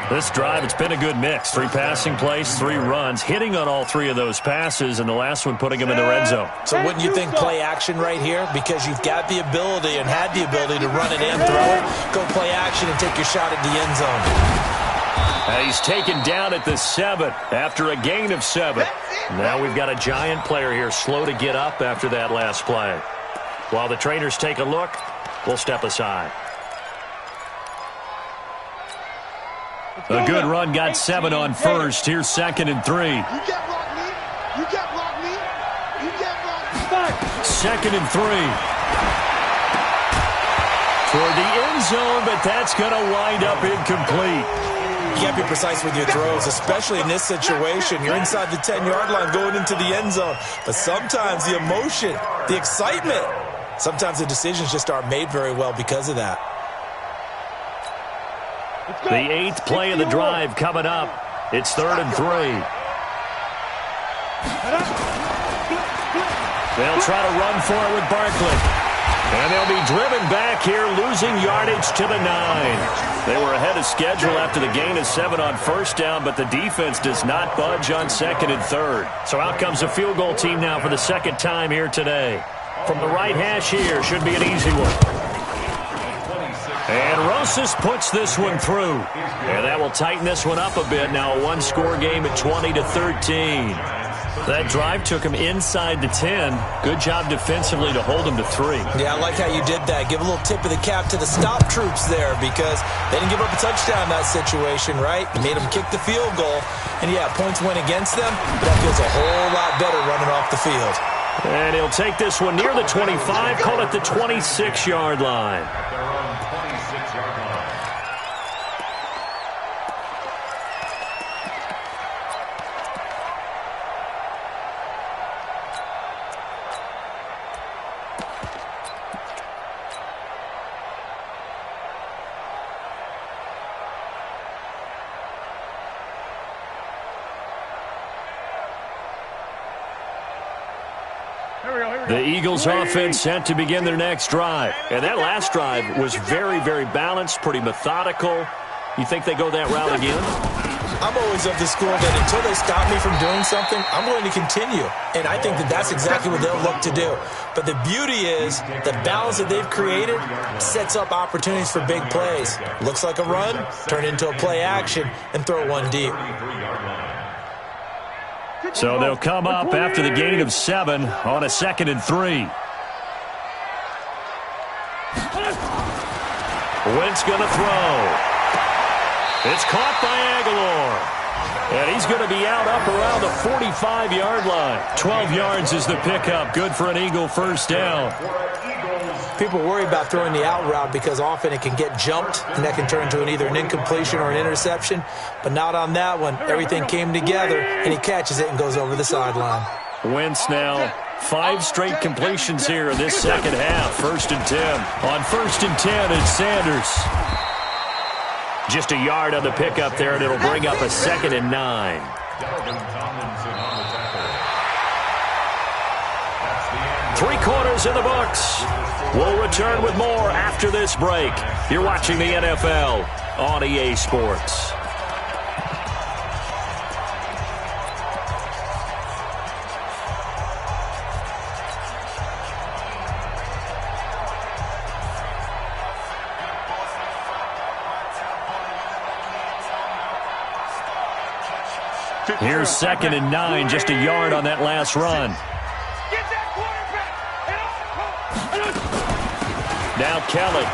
S1: This drive, it's been a good mix. 3 passing plays, 3 runs, hitting on all 3 of those passes, and the last one putting him in the red zone.
S4: So wouldn't you think play action right here? Because you've got the ability and had the ability to run it in, throw it, go play action, and take your shot at the end zone.
S1: He's taken down at the 7 after a gain of 7. Now we've got a giant player here slow to get up after that last play. While the trainers take a look, we'll step aside. A good run got 7 on 1st. Here's 2nd and 3.
S3: You can't block me. You can't block me. You can't block me.
S1: 2nd and 3. Toward the end zone, but that's going to wind up incomplete.
S4: You can't be precise with your throws, especially in this situation. You're inside the 10-yard line going into the end zone. But sometimes the emotion, the excitement, sometimes the decisions just aren't made very well because of that.
S1: The 8th play of the drive coming up. It's 3rd and 3. They'll try to run for it with Barkley. And they'll be driven back here, losing yardage to the 9. They were ahead of schedule after the gain of 7 on 1st down, but the defense does not budge on 2nd and 3rd. So out comes a field goal team now for the 2nd time here today. From the right hash here, should be an easy one. And Rosas puts this one through. And that will tighten this one up a bit. Now a 1-score game at 20-13. That drive took him inside the 10. Good job defensively to hold him to 3.
S4: Yeah, I like how you did that. Give a little tip of the cap to the stop troops there because they didn't give up a touchdown in that situation, right? You made them kick the field goal. And, yeah, points went against them, but that feels a whole lot better running off the field.
S1: And he'll take this one near the 25, call it the 26-yard line. The Eagles offense set to begin their next drive. And that last drive was very, very balanced, pretty methodical. You think they go that route again?
S4: I'm always of the school that until they stop me from doing something, I'm going to continue. And I think that that's exactly what they'll look to do. But the beauty is the balance that they've created sets up opportunities for big plays. Looks like a run, turn into a play action, and throw one deep.
S1: So they'll come up after the gain of 7 on a 2nd and 3. Wentz going to throw. It's caught by Aguilar. And he's going to be out up around the 45-yard line. 12 yards is the pickup. Good for an Eagle 1st down.
S4: People worry about throwing the out route because often it can get jumped, and that can turn into either an incompletion or an interception. But not on that one. Everything came together, and he catches it and goes over the sideline.
S1: Wentz now 5 straight completions here in this second half. 1st and 10. On 1st and 10, it's Sanders. Just a yard on the pickup there, and it'll bring up a 2nd and 9. 3 quarters in the books. We'll return with more after this break. You're watching the NFL on EA Sports. Here's 2nd and 9, just a yard on that last run. Now Kelly.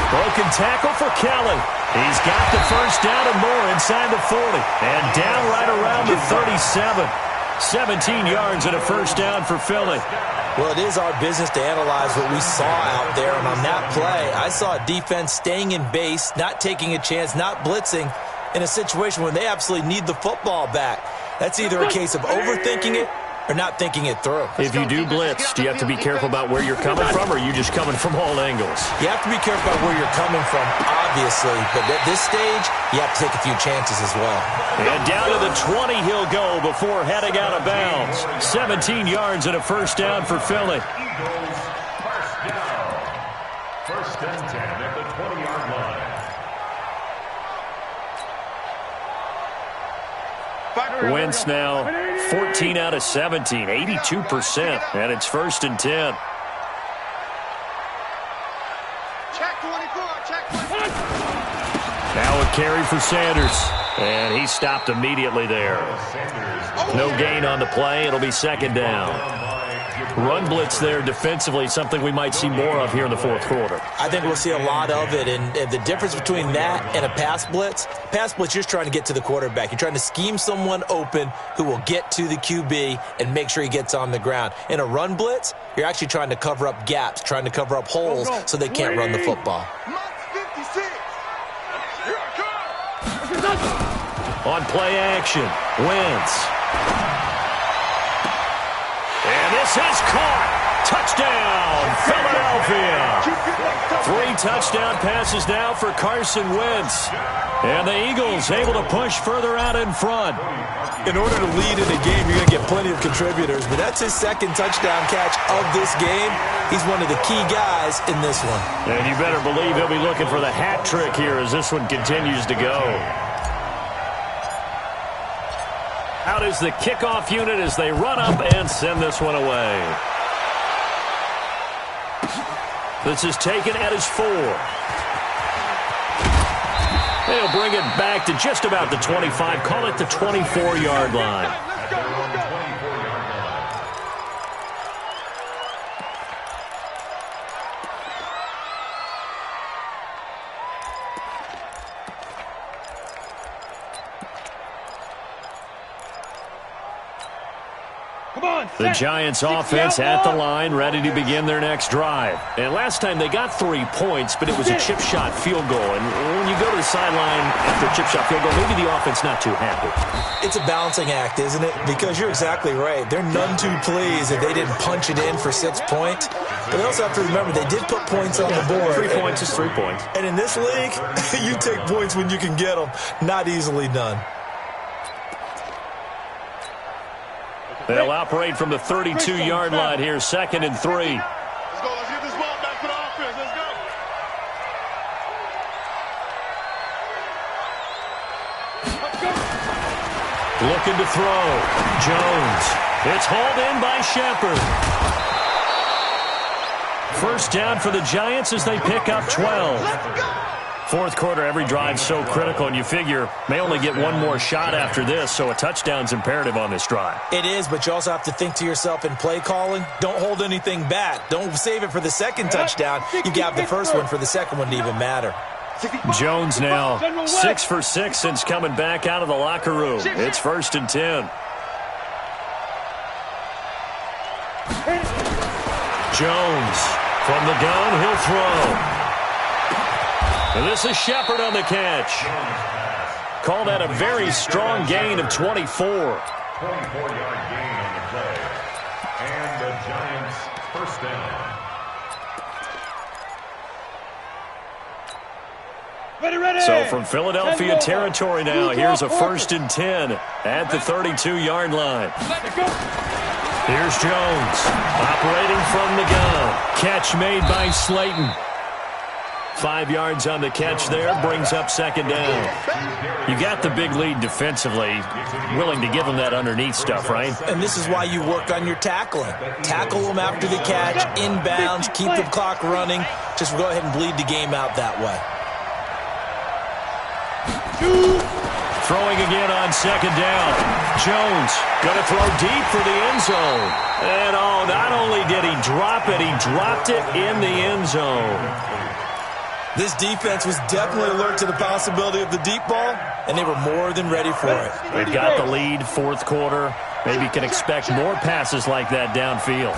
S1: Broken tackle for Kelly. He's got the 1st down and more inside the 40. And down right around the 37. 17 yards and a first down for Philly.
S4: Well, it is our business to analyze what we saw out there, and on that play, I saw a defense staying in base, not taking a chance, not blitzing, in a situation where they absolutely need the football back. That's either a case of overthinking it or not thinking it through.
S1: If you do blitz, do you have to be careful about where you're coming from, or are you just coming from all angles?
S4: You have to be careful about where you're coming from, obviously, but at this stage, you have to take a few chances as well.
S1: And down to the 20 he'll go before heading out of bounds. 17 yards and a first down for Philly.
S5: Eagles, first down. First and 10 at the 20-yard line.
S1: Wentz now 14 out of 17, 82%, and it's first and 10.
S3: Check 24, check 24.
S1: Now a carry for Sanders, and he stopped immediately there. No gain on the play. It'll be second down. Run blitz there defensively, something we might see more of here in the fourth quarter.
S4: I think we'll see a lot of it, and the difference between that and a pass blitz, you're just trying to get to the quarterback. You're trying to scheme someone open who will get to the QB and make sure he gets on the ground. In a run blitz, you're actually trying to cover up gaps, trying to cover up holes so they can't run the football.
S1: On play action, Wentz. And this is caught. Touchdown, Philadelphia. 3 touchdown passes now for Carson Wentz. And the Eagles able to push further out in front.
S4: In order to lead in a game, you're going to get plenty of contributors, but that's his second touchdown catch of this game. He's one of the key guys in this one.
S1: And you better believe he'll be looking for the hat trick here as this one continues to go. Out is the kickoff unit as they run up and send this one away. This is taken at his 4. They'll bring it back to just about the 25. Call it the 24-yard line. The Giants offense at the line, ready to begin their next drive. And last time they got 3 points, but it was a chip shot field goal. And when you go to the sideline after a chip shot field goal, maybe the offense not too happy.
S4: It's a balancing act, isn't it? Because you're exactly right. They're none too pleased if they didn't punch it in for 6 points. But they also have to remember they did put points on the board.
S1: 3 points is 3 points.
S4: And in this league, you take points when you can get them. Not easily done.
S1: They'll operate from the 32-yard line here, 2nd and 3.
S3: Let's go. Let's get this ball back for the offense. Let's go.
S1: Looking to throw. Jones. It's hauled in by Shepard. First down for the Giants as they pick up 12. Fourth quarter, every drive so critical, and you figure may only get one more shot after this, so a touchdown's imperative on this drive.
S4: It is, but you also have to think to yourself in play calling, don't hold anything back. Don't save it for the second touchdown. You got the first one for the second one to even matter.
S1: Jones now 6 for 6 since coming back out of the locker room. It's 1st and 10. Jones from the gun, he'll throw. And this is Shepard on the catch. Call that a very strong gain of 24.
S5: 24-yard gain on the play. And the Giants first down.
S2: Ready.
S1: So from Philadelphia territory now, here's a 1st and 10 at the 32-yard line. Here's Jones operating from the gun. Catch made by Slayton. 5 yards on the catch there, brings up 2nd down. You got the big lead defensively, willing to give them that underneath stuff, right?
S4: And this is why you work on your tackling. Tackle them after the catch, inbounds, keep the clock running. Just go ahead and bleed the game out that way.
S1: Throwing again on 2nd down. Jones going to throw deep for the end zone. And not only did he drop it, he dropped it in the end zone.
S4: This defense was definitely alert to the possibility of the deep ball, and they were more than ready for it.
S1: They've got the lead, fourth quarter. Maybe can expect more passes like that downfield.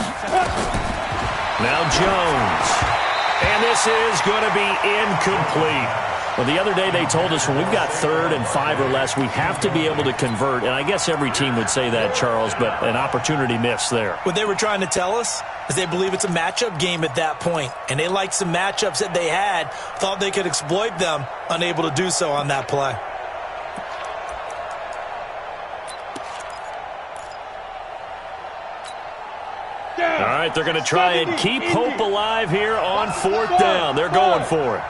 S1: Now Jones. And this is going to be incomplete. Well, the other day they told us when we've got 3rd and 5 or less, we have to be able to convert. And I guess every team would say that, Charles, but an opportunity missed there.
S4: What they were trying to tell us is they believe it's a matchup game at that point. And they liked some matchups that they had, thought they could exploit them, unable to do so on that play.
S1: All right, they're going to try and keep hope alive here on 4th down. They're going for it.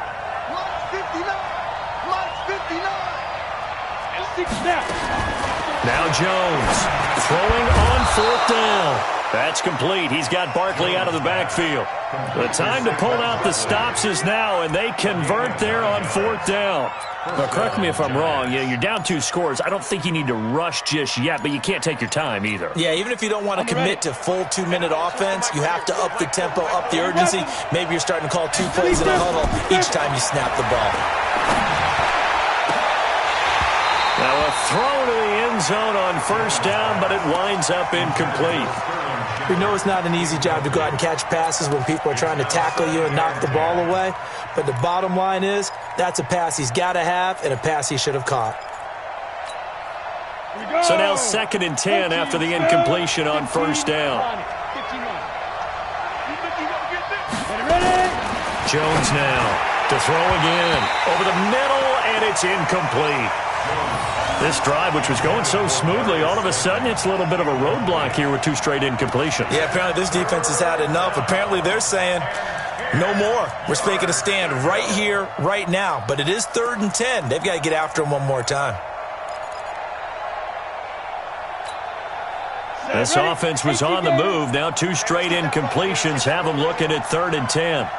S1: Now Jones throwing on 4th down. That's complete. He's got Barkley out of the backfield. The time to pull out the stops is now, and they convert there on 4th down. Now, correct me if I'm wrong. You're down 2 scores. I don't think you need to rush just yet, but you can't take your time either.
S4: Yeah, even if you don't want to commit to full 2-minute offense, you have to up the tempo, up the urgency. Maybe you're starting to call 2 plays in a huddle each time you snap the ball.
S1: Now a throw to the end zone on 1st down, but it winds up incomplete.
S4: We know it's not an easy job to go out and catch passes when people are trying to tackle you and knock the ball away. But the bottom line is, that's a pass he's got to have and a pass he should have caught.
S1: So now 2nd and 10 after the incompletion on 1st down. Jones now to throw again. Over the middle, and it's incomplete. This drive, which was going so smoothly, all of a sudden it's a little bit of a roadblock here with 2 straight incompletions.
S4: Yeah, apparently this defense has had enough. Apparently they're saying, no more. We're making a stand right here, right now. But it is 3rd and 10. They've got to get after him one more time.
S1: This offense was on the move. Now 2 straight incompletions have them looking at 3rd and 10.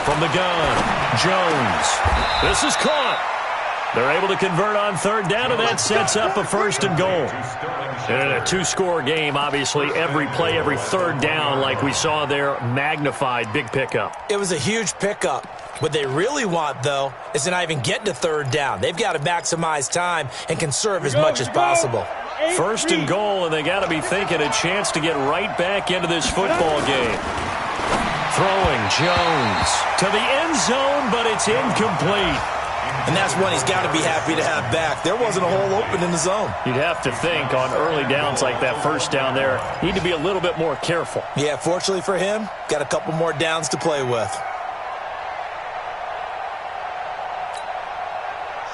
S1: From the gun, Jones. This is caught. They're able to convert on 3rd down, and that sets up a 1st and goal. And in a 2-score game, obviously, every play, every 3rd down, like we saw there, magnified, big pickup.
S4: It was a huge pickup. What they really want, though, is to not even get to 3rd down. They've got to maximize time and conserve as much as possible.
S1: 1st and goal, and they got to be thinking a chance to get right back into this football game. Throwing Jones to the end zone, but it's incomplete.
S4: And that's one he's got to be happy to have back. There wasn't a hole open in the zone.
S1: You'd have to think on early downs like that 1st down there, need to be a little bit more careful.
S4: Yeah, fortunately for him, got a couple more downs to play with.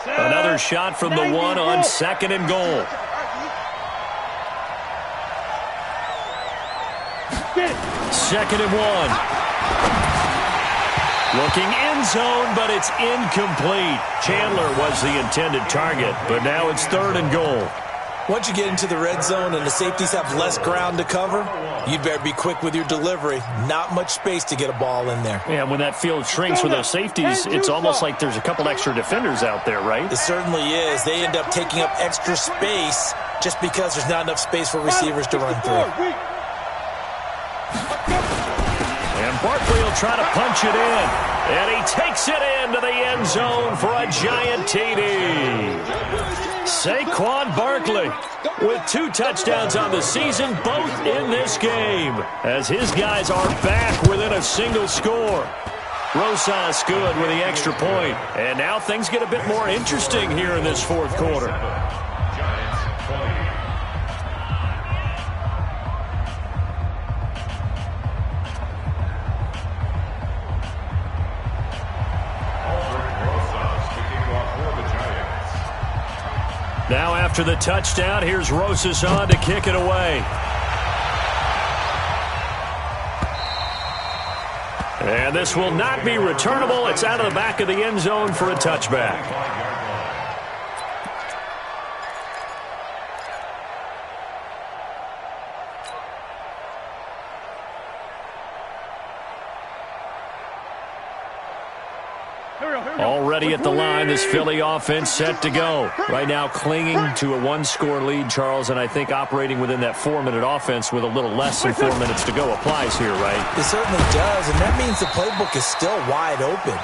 S1: Another shot from the 1 on 2nd and goal. Second and 1. Looking end zone, but it's incomplete. Chandler was the intended target, but now it's 3rd and goal.
S4: Once you get into the red zone and the safeties have less ground to cover, you'd better be quick with your delivery. Not much space to get a ball in there.
S1: Yeah, when that field shrinks for those safeties, it's almost like there's a couple extra defenders out there, right?
S4: It certainly is. They end up taking up extra space just because there's not enough space for receivers to run through.
S1: And Barkley will try to punch it in. And he takes it into the end zone for a giant TD. Saquon Barkley with 2 touchdowns on the season, both in this game, as his guys are back within a single score. Rosas good with the extra point. And now things get a bit more interesting here in this 4th quarter. Now after the touchdown, here's Rosas on to kick it away. And this will not be returnable. It's out of the back of the end zone for a touchback. Already at the line, this Philly offense set to go. Right now clinging to a 1-score lead, Charles, and I think operating within that 4-minute offense with a little less than 4 minutes to go applies here, right?
S4: It certainly does, and that means the playbook is still wide open.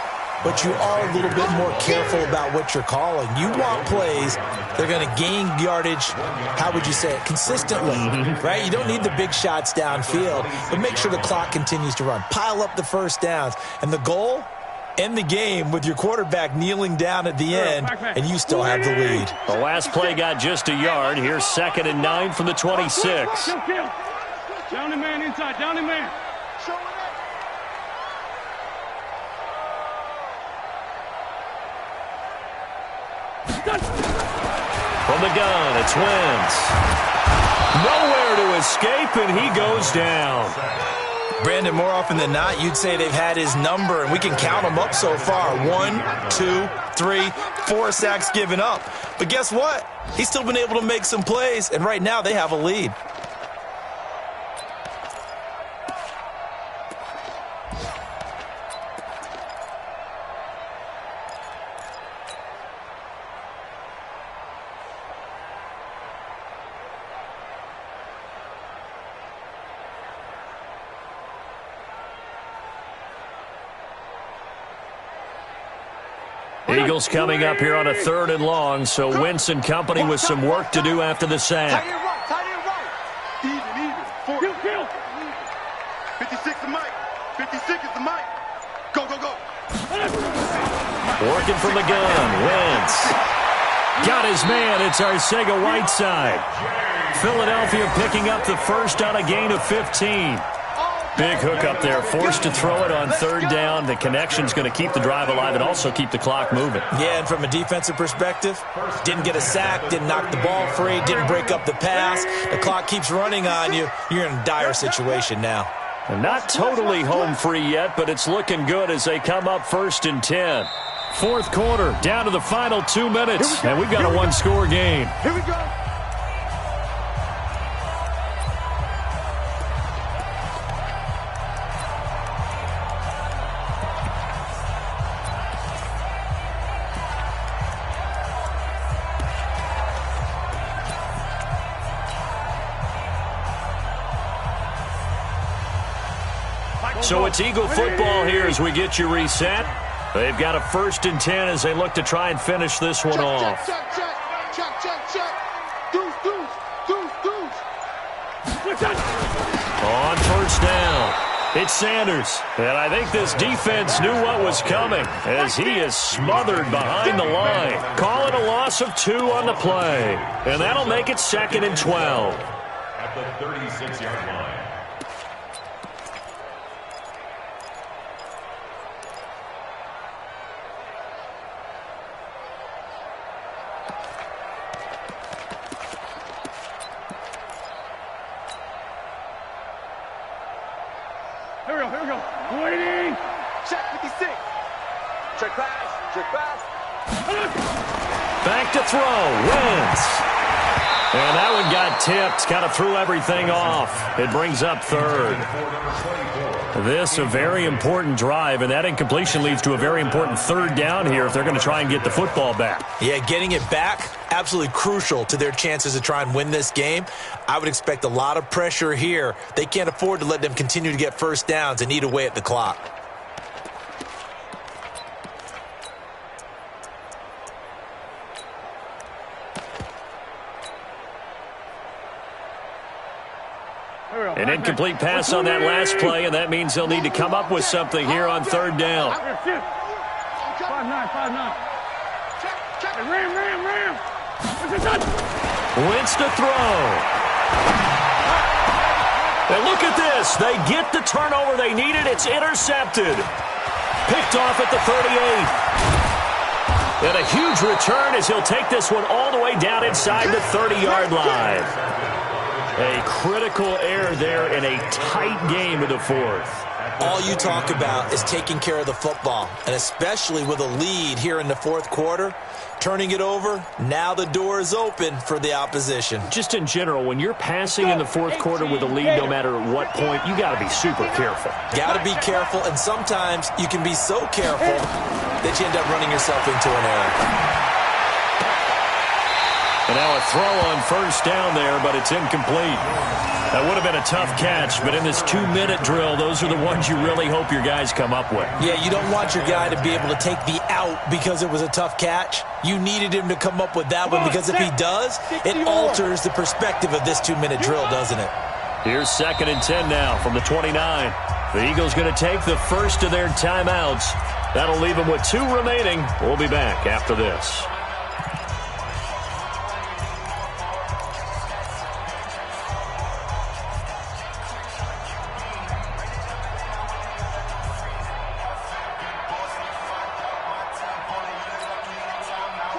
S4: but you are a little bit more careful about what you're calling. You want plays that are going to gain yardage, how would you say it, consistently, right? You don't need the big shots downfield, but make sure the clock continues to run. Pile up the first downs. And the goal, end the game with your quarterback kneeling down at the end, and you still have the lead.
S1: The last play got just a yard. Here's 2nd and 9 from the 26.
S2: Down the man inside, down the man.
S1: From the gun, it's Wentz. Nowhere to escape, and he goes down.
S4: Brandon, more often than not, you'd say they've had his number, and we can count them up so far. 1, 2, 3, 4 sacks given up. But guess what? He's still been able to make some plays, and right now they have a lead.
S1: Eagles coming up here on a 3rd and long, so Wentz and company with some work to do after the sack.
S3: Tight end right. Even. 56 the mic. 56 is the mic. Go.
S1: Working from the gun, Wentz. Got his man, it's Arcega-Whiteside. Philadelphia picking up the first on a gain of 15. Big hook up there, forced to throw it on 3rd down. The connection's going to keep the drive alive and also keep the clock moving.
S4: Yeah, and from a defensive perspective, didn't get a sack, didn't knock the ball free, didn't break up the pass. The clock keeps running on you. You're in a dire situation now.
S1: And not totally home free yet, but it's looking good as they come up 1st and 10. 4th quarter, down to the final 2 minutes, and we've got a one-score game.
S3: Here we go.
S1: So it's Eagle football here as we get you reset. They've got a 1st and 10 as they look to try and finish this one off.
S3: Check. Deuce.
S1: On 1st down, it's Sanders. And I think this defense knew what was coming as he is smothered behind the line. Call it a loss of 2 on the play. And that'll make it 2nd and 12.
S5: At the 36-yard line.
S2: Here we go. Waiting.
S3: Check 56. Check pass.
S1: Back to throw, Wentz. And that one got tipped, kind of threw everything off. It brings up 3rd. This a very important drive, and that incompletion leads to a very important 3rd down here if they're going to try and get the football back.
S4: Yeah, getting it back, absolutely crucial to their chances to try and win this game. I would expect a lot of pressure here. They can't afford to let them continue to get 1st downs and eat away at the clock.
S1: An incomplete pass on that last play, and that means they'll need to come up with something here on 3rd down.
S2: 5-9. Ram.
S1: Wentz to throw. And look at this. They get the turnover they needed. It's intercepted. Picked off at the 38. And a huge return as he'll take this one all the way down inside the 30-yard line. A critical error there in a tight game of the 4th.
S4: All you talk about is taking care of the football, and especially with a lead here in the 4th quarter. Turning it over, now the door is open for the opposition.
S1: Just in general, when you're passing in the 4th quarter with a lead, no matter what point, you got to be super careful.
S4: Got to be careful, and sometimes you can be so careful that you end up running yourself into an error.
S1: And now a throw on 1st down there, but it's incomplete. That would have been a tough catch, but in this 2-minute drill, those are the ones you really hope your guys come up with.
S4: Yeah, you don't want your guy to be able to take the out because it was a tough catch. You needed him to come up with that one because if he does, it alters the perspective of this 2-minute drill, doesn't it?
S1: Here's 2nd and 10 now from the 29. The Eagles going to take the first of their timeouts. That'll leave them with 2 remaining. We'll be back after this.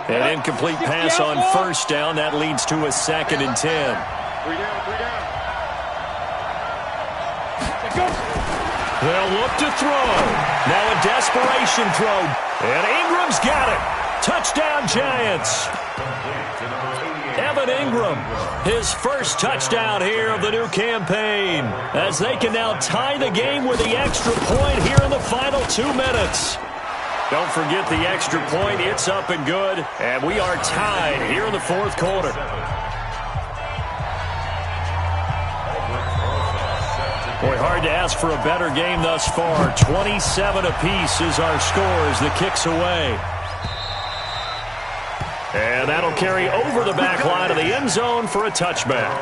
S1: An incomplete pass on first down. That leads to a 2nd and 10.
S3: 3 down, 3 down.
S1: They'll look to throw. Now a desperation throw. And Ingram's got it. Touchdown, Giants. Evan Ingram, his first touchdown here of the new campaign, as they can now tie the game with the extra point here in the final 2 minutes. Don't forget the extra point. It's up and good. And we are tied here in the 4th quarter. Boy, hard to ask for a better game thus far. 27 apiece is our score as the kick's away. And that'll carry over the back line of the end zone for a touchback.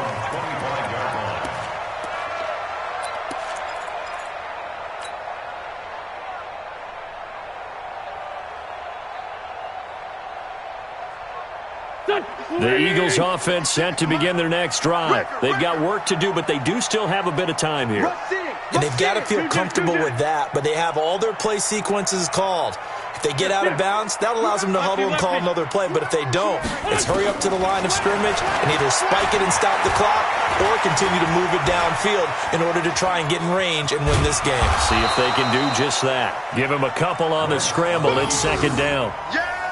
S1: The Eagles offense set to begin their next drive. They've got work to do, but they do still have a bit of time here.
S4: And they've got to feel comfortable with that, but they have all their play sequences called. If they get out of bounds, that allows them to huddle and call another play. But if they don't, it's hurry up to the line of scrimmage and either spike it and stop the clock or continue to move it downfield in order to try and get in range and win this game.
S1: See if they can do just that. Give him a couple on the scramble. It's 2nd down.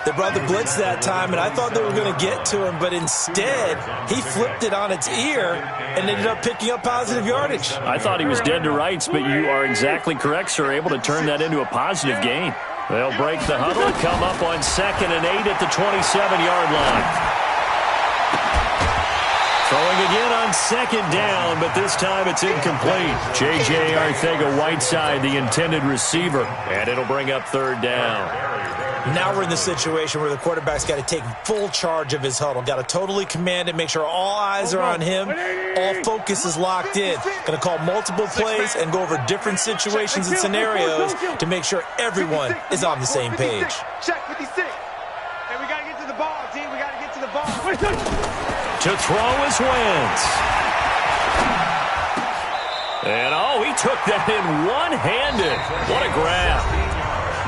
S4: They brought the blitz that time, and I thought they were going to get to him, but instead, he flipped it on its ear and ended up picking up positive yardage.
S1: I thought he was dead to rights, but you are exactly correct, sir. Able to turn that into a positive gain. They'll break the huddle, come up on 2nd and 8 at the 27-yard line. Throwing again on 2nd down, but this time it's incomplete. J.J. Arcega-Whiteside, the intended receiver, and it'll bring up 3rd down.
S4: Now we're in the situation where the quarterback's got to take full charge of his huddle. Got to totally command it, make sure all eyes are on him. All focus is locked in. Going to call multiple plays and go over different situations and scenarios to make sure everyone is on the same page.
S3: Check 56. Hey, we got to get to the ball, team. We got to get to the ball.
S1: To throw is Wentz. And, he took that in one-handed. What a grab.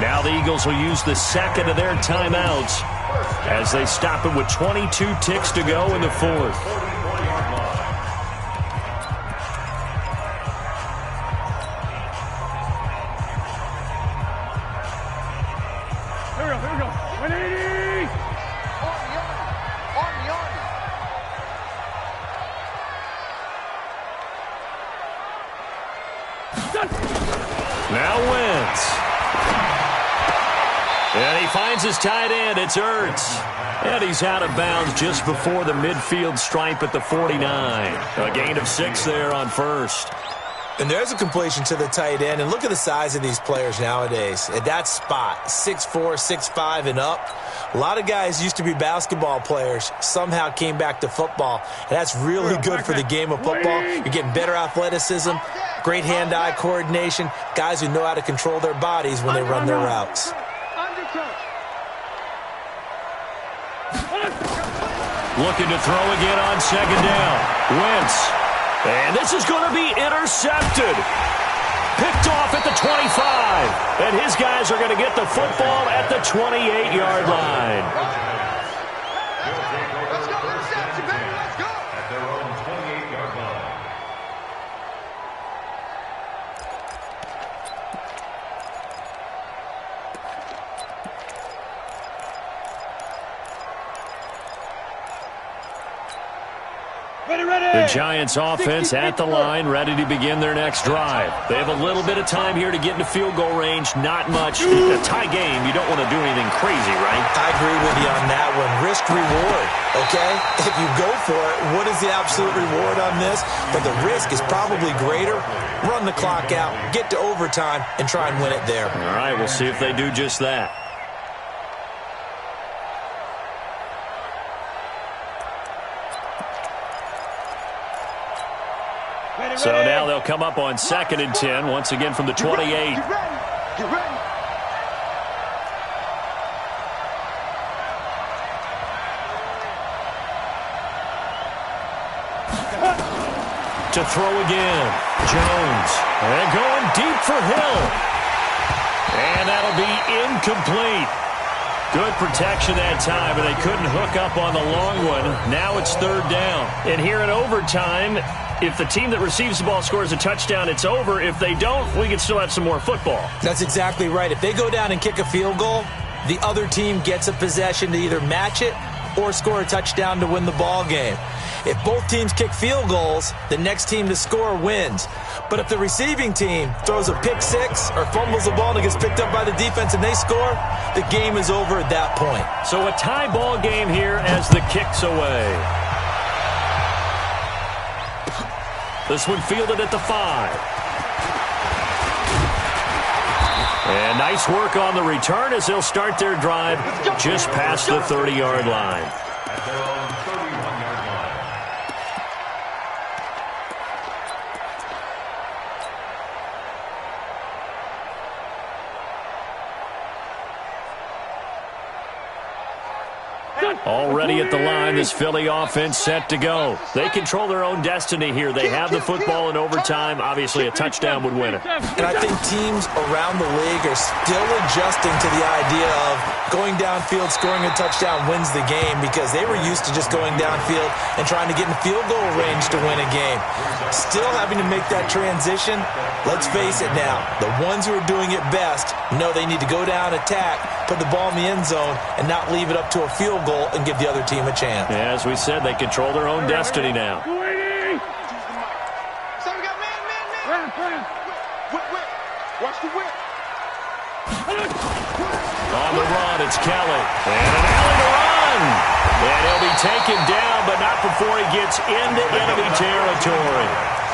S1: Now the Eagles will use the 2nd of their timeouts as they stop it with 22 ticks to go in the 4th.
S2: Here we go. 180!
S1: Now Wentz. And he finds his tight end. It's Ertz. And he's out of bounds just before the midfield stripe at the 49. A gain of 6 there on first.
S4: And there's a completion to the tight end. And look at the size of these players nowadays. At that spot, 6'4", 6'5", and up. A lot of guys used to be basketball players, somehow came back to football. And that's really good for the game of football. You're getting better athleticism, great hand-eye coordination, guys who know how to control their bodies when they run their routes.
S1: Looking to throw again on 2nd down. Wentz. And this is going to be intercepted. Picked off at the 25. And his guys are going to get the football at the 28-yard line.
S3: Let's go, interception, baby, let's go.
S5: At their own 28-yard line.
S1: The Giants offense at the line, ready to begin their next drive. They have a little bit of time here to get into field goal range. Not much. A tie game, you don't want to do anything crazy, right?
S4: I agree with you on that one. Risk reward, okay? If you go for it, what is the absolute reward on this? But the risk is probably greater. Run the clock out, get to overtime, and try and win it there.
S1: All right, we'll see if they do just that. So now they'll come up on 2nd and 10, once again from the 28.
S3: Get ready. Get ready.
S1: To throw again. Jones. And going deep for Hill. And that'll be incomplete. Good protection that time, but they couldn't hook up on the long one. Now it's 3rd down. And here in overtime, if the team that receives the ball scores a touchdown, it's over. If they don't, we can still have some more football.
S4: That's exactly right. If they go down and kick a field goal, the other team gets a possession to either match it or score a touchdown to win the ball game. If both teams kick field goals, the next team to score wins. But if the receiving team throws a pick six or fumbles the ball and it gets picked up by the defense and they score, the game is over at that point.
S1: So a tie ball game here as the kick's away. This one fielded at the 5. And nice work on the return as they'll start their drive just past the 30-yard line.
S5: At their own 31-yard line.
S1: Already at the line, this Philly offense set to go. They control their own destiny here. They have the football in overtime. Obviously, a touchdown would win it.
S4: And I think teams around the league are still adjusting to the idea of going downfield, scoring a touchdown wins the game, because they were used to just going downfield and trying to get in field goal range to win a game. Still having to make that transition. Let's face it now, the ones who are doing it best know they need to go down, attack, put the ball in the end zone, and not leave it up to a field goal and give the other team a chance.
S1: Yeah, as we said, they control their own destiny now.
S3: So we got man. Whip. Watch the whip.
S1: On the run, it's Kelly. And an alley to run. And he'll be taken down, but not before he gets into enemy territory.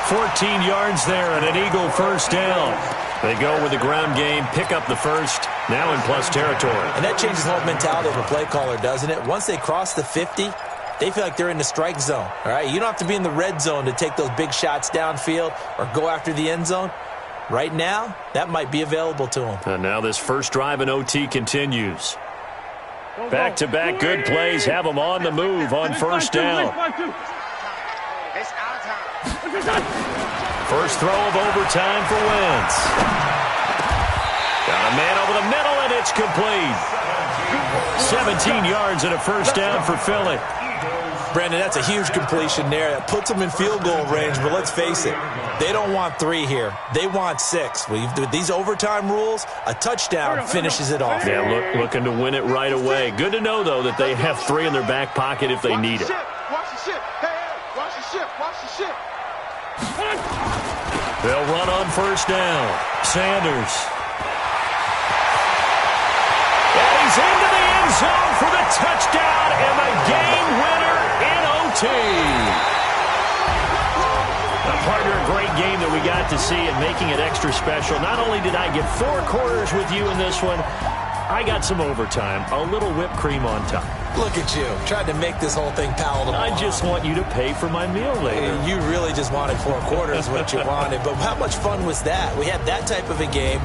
S1: 14 yards there and an Eagle first down. They go with the ground game, pick up the first, now in plus territory.
S4: And that changes the whole mentality of a play caller, doesn't it? Once they cross the 50, they feel like they're in the strike zone. All right, you don't have to be in the red zone to take those big shots downfield or go after the end zone. Right now, that might be available to them.
S1: And now this first drive in OT continues. Back-to-back good plays have them on the move on first down. First throw of overtime for Wentz. Got a man over the middle, and it's complete. 17 yards and a first down for Philly.
S4: Brandon, that's a huge completion there. That puts them in field goal range, but let's face it, they don't want 3 here. They want 6. With these overtime rules, a touchdown finishes it off.
S1: Yeah, looking to win it right away. Good to know, though, that they have 3 in their back pocket if they need it.
S3: Watch the ship. Hey, watch the ship. Watch the ship.
S1: They'll run on first down. Sanders. And he's into the end zone for the touchdown and the game winner in OT. Now, partner, a great game that we got to see and making it extra special. Not only did I get 4 quarters with you in this one, I got some overtime, a little whipped cream on top.
S4: Look at you, tried to make this whole thing palatable.
S1: I just want you to pay for my meal later.
S4: You really just wanted 4 quarters, what you wanted. But how much fun was that? We had that type of a game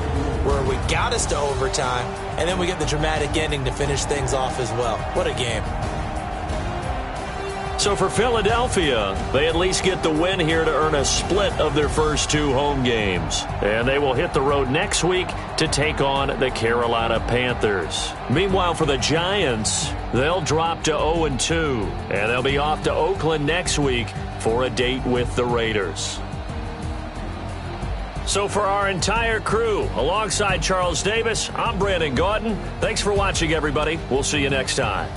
S4: where we got us to overtime, and then we get the dramatic ending to finish things off as well. What a game.
S1: So for Philadelphia, they at least get the win here to earn a split of their first 2 home games. And they will hit the road next week to take on the Carolina Panthers. Meanwhile, for the Giants, they'll drop to 0-2. And they'll be off to Oakland next week for a date with the Raiders. So for our entire crew, alongside Charles Davis, I'm Brandon Gautin. Thanks for watching, everybody. We'll see you next time.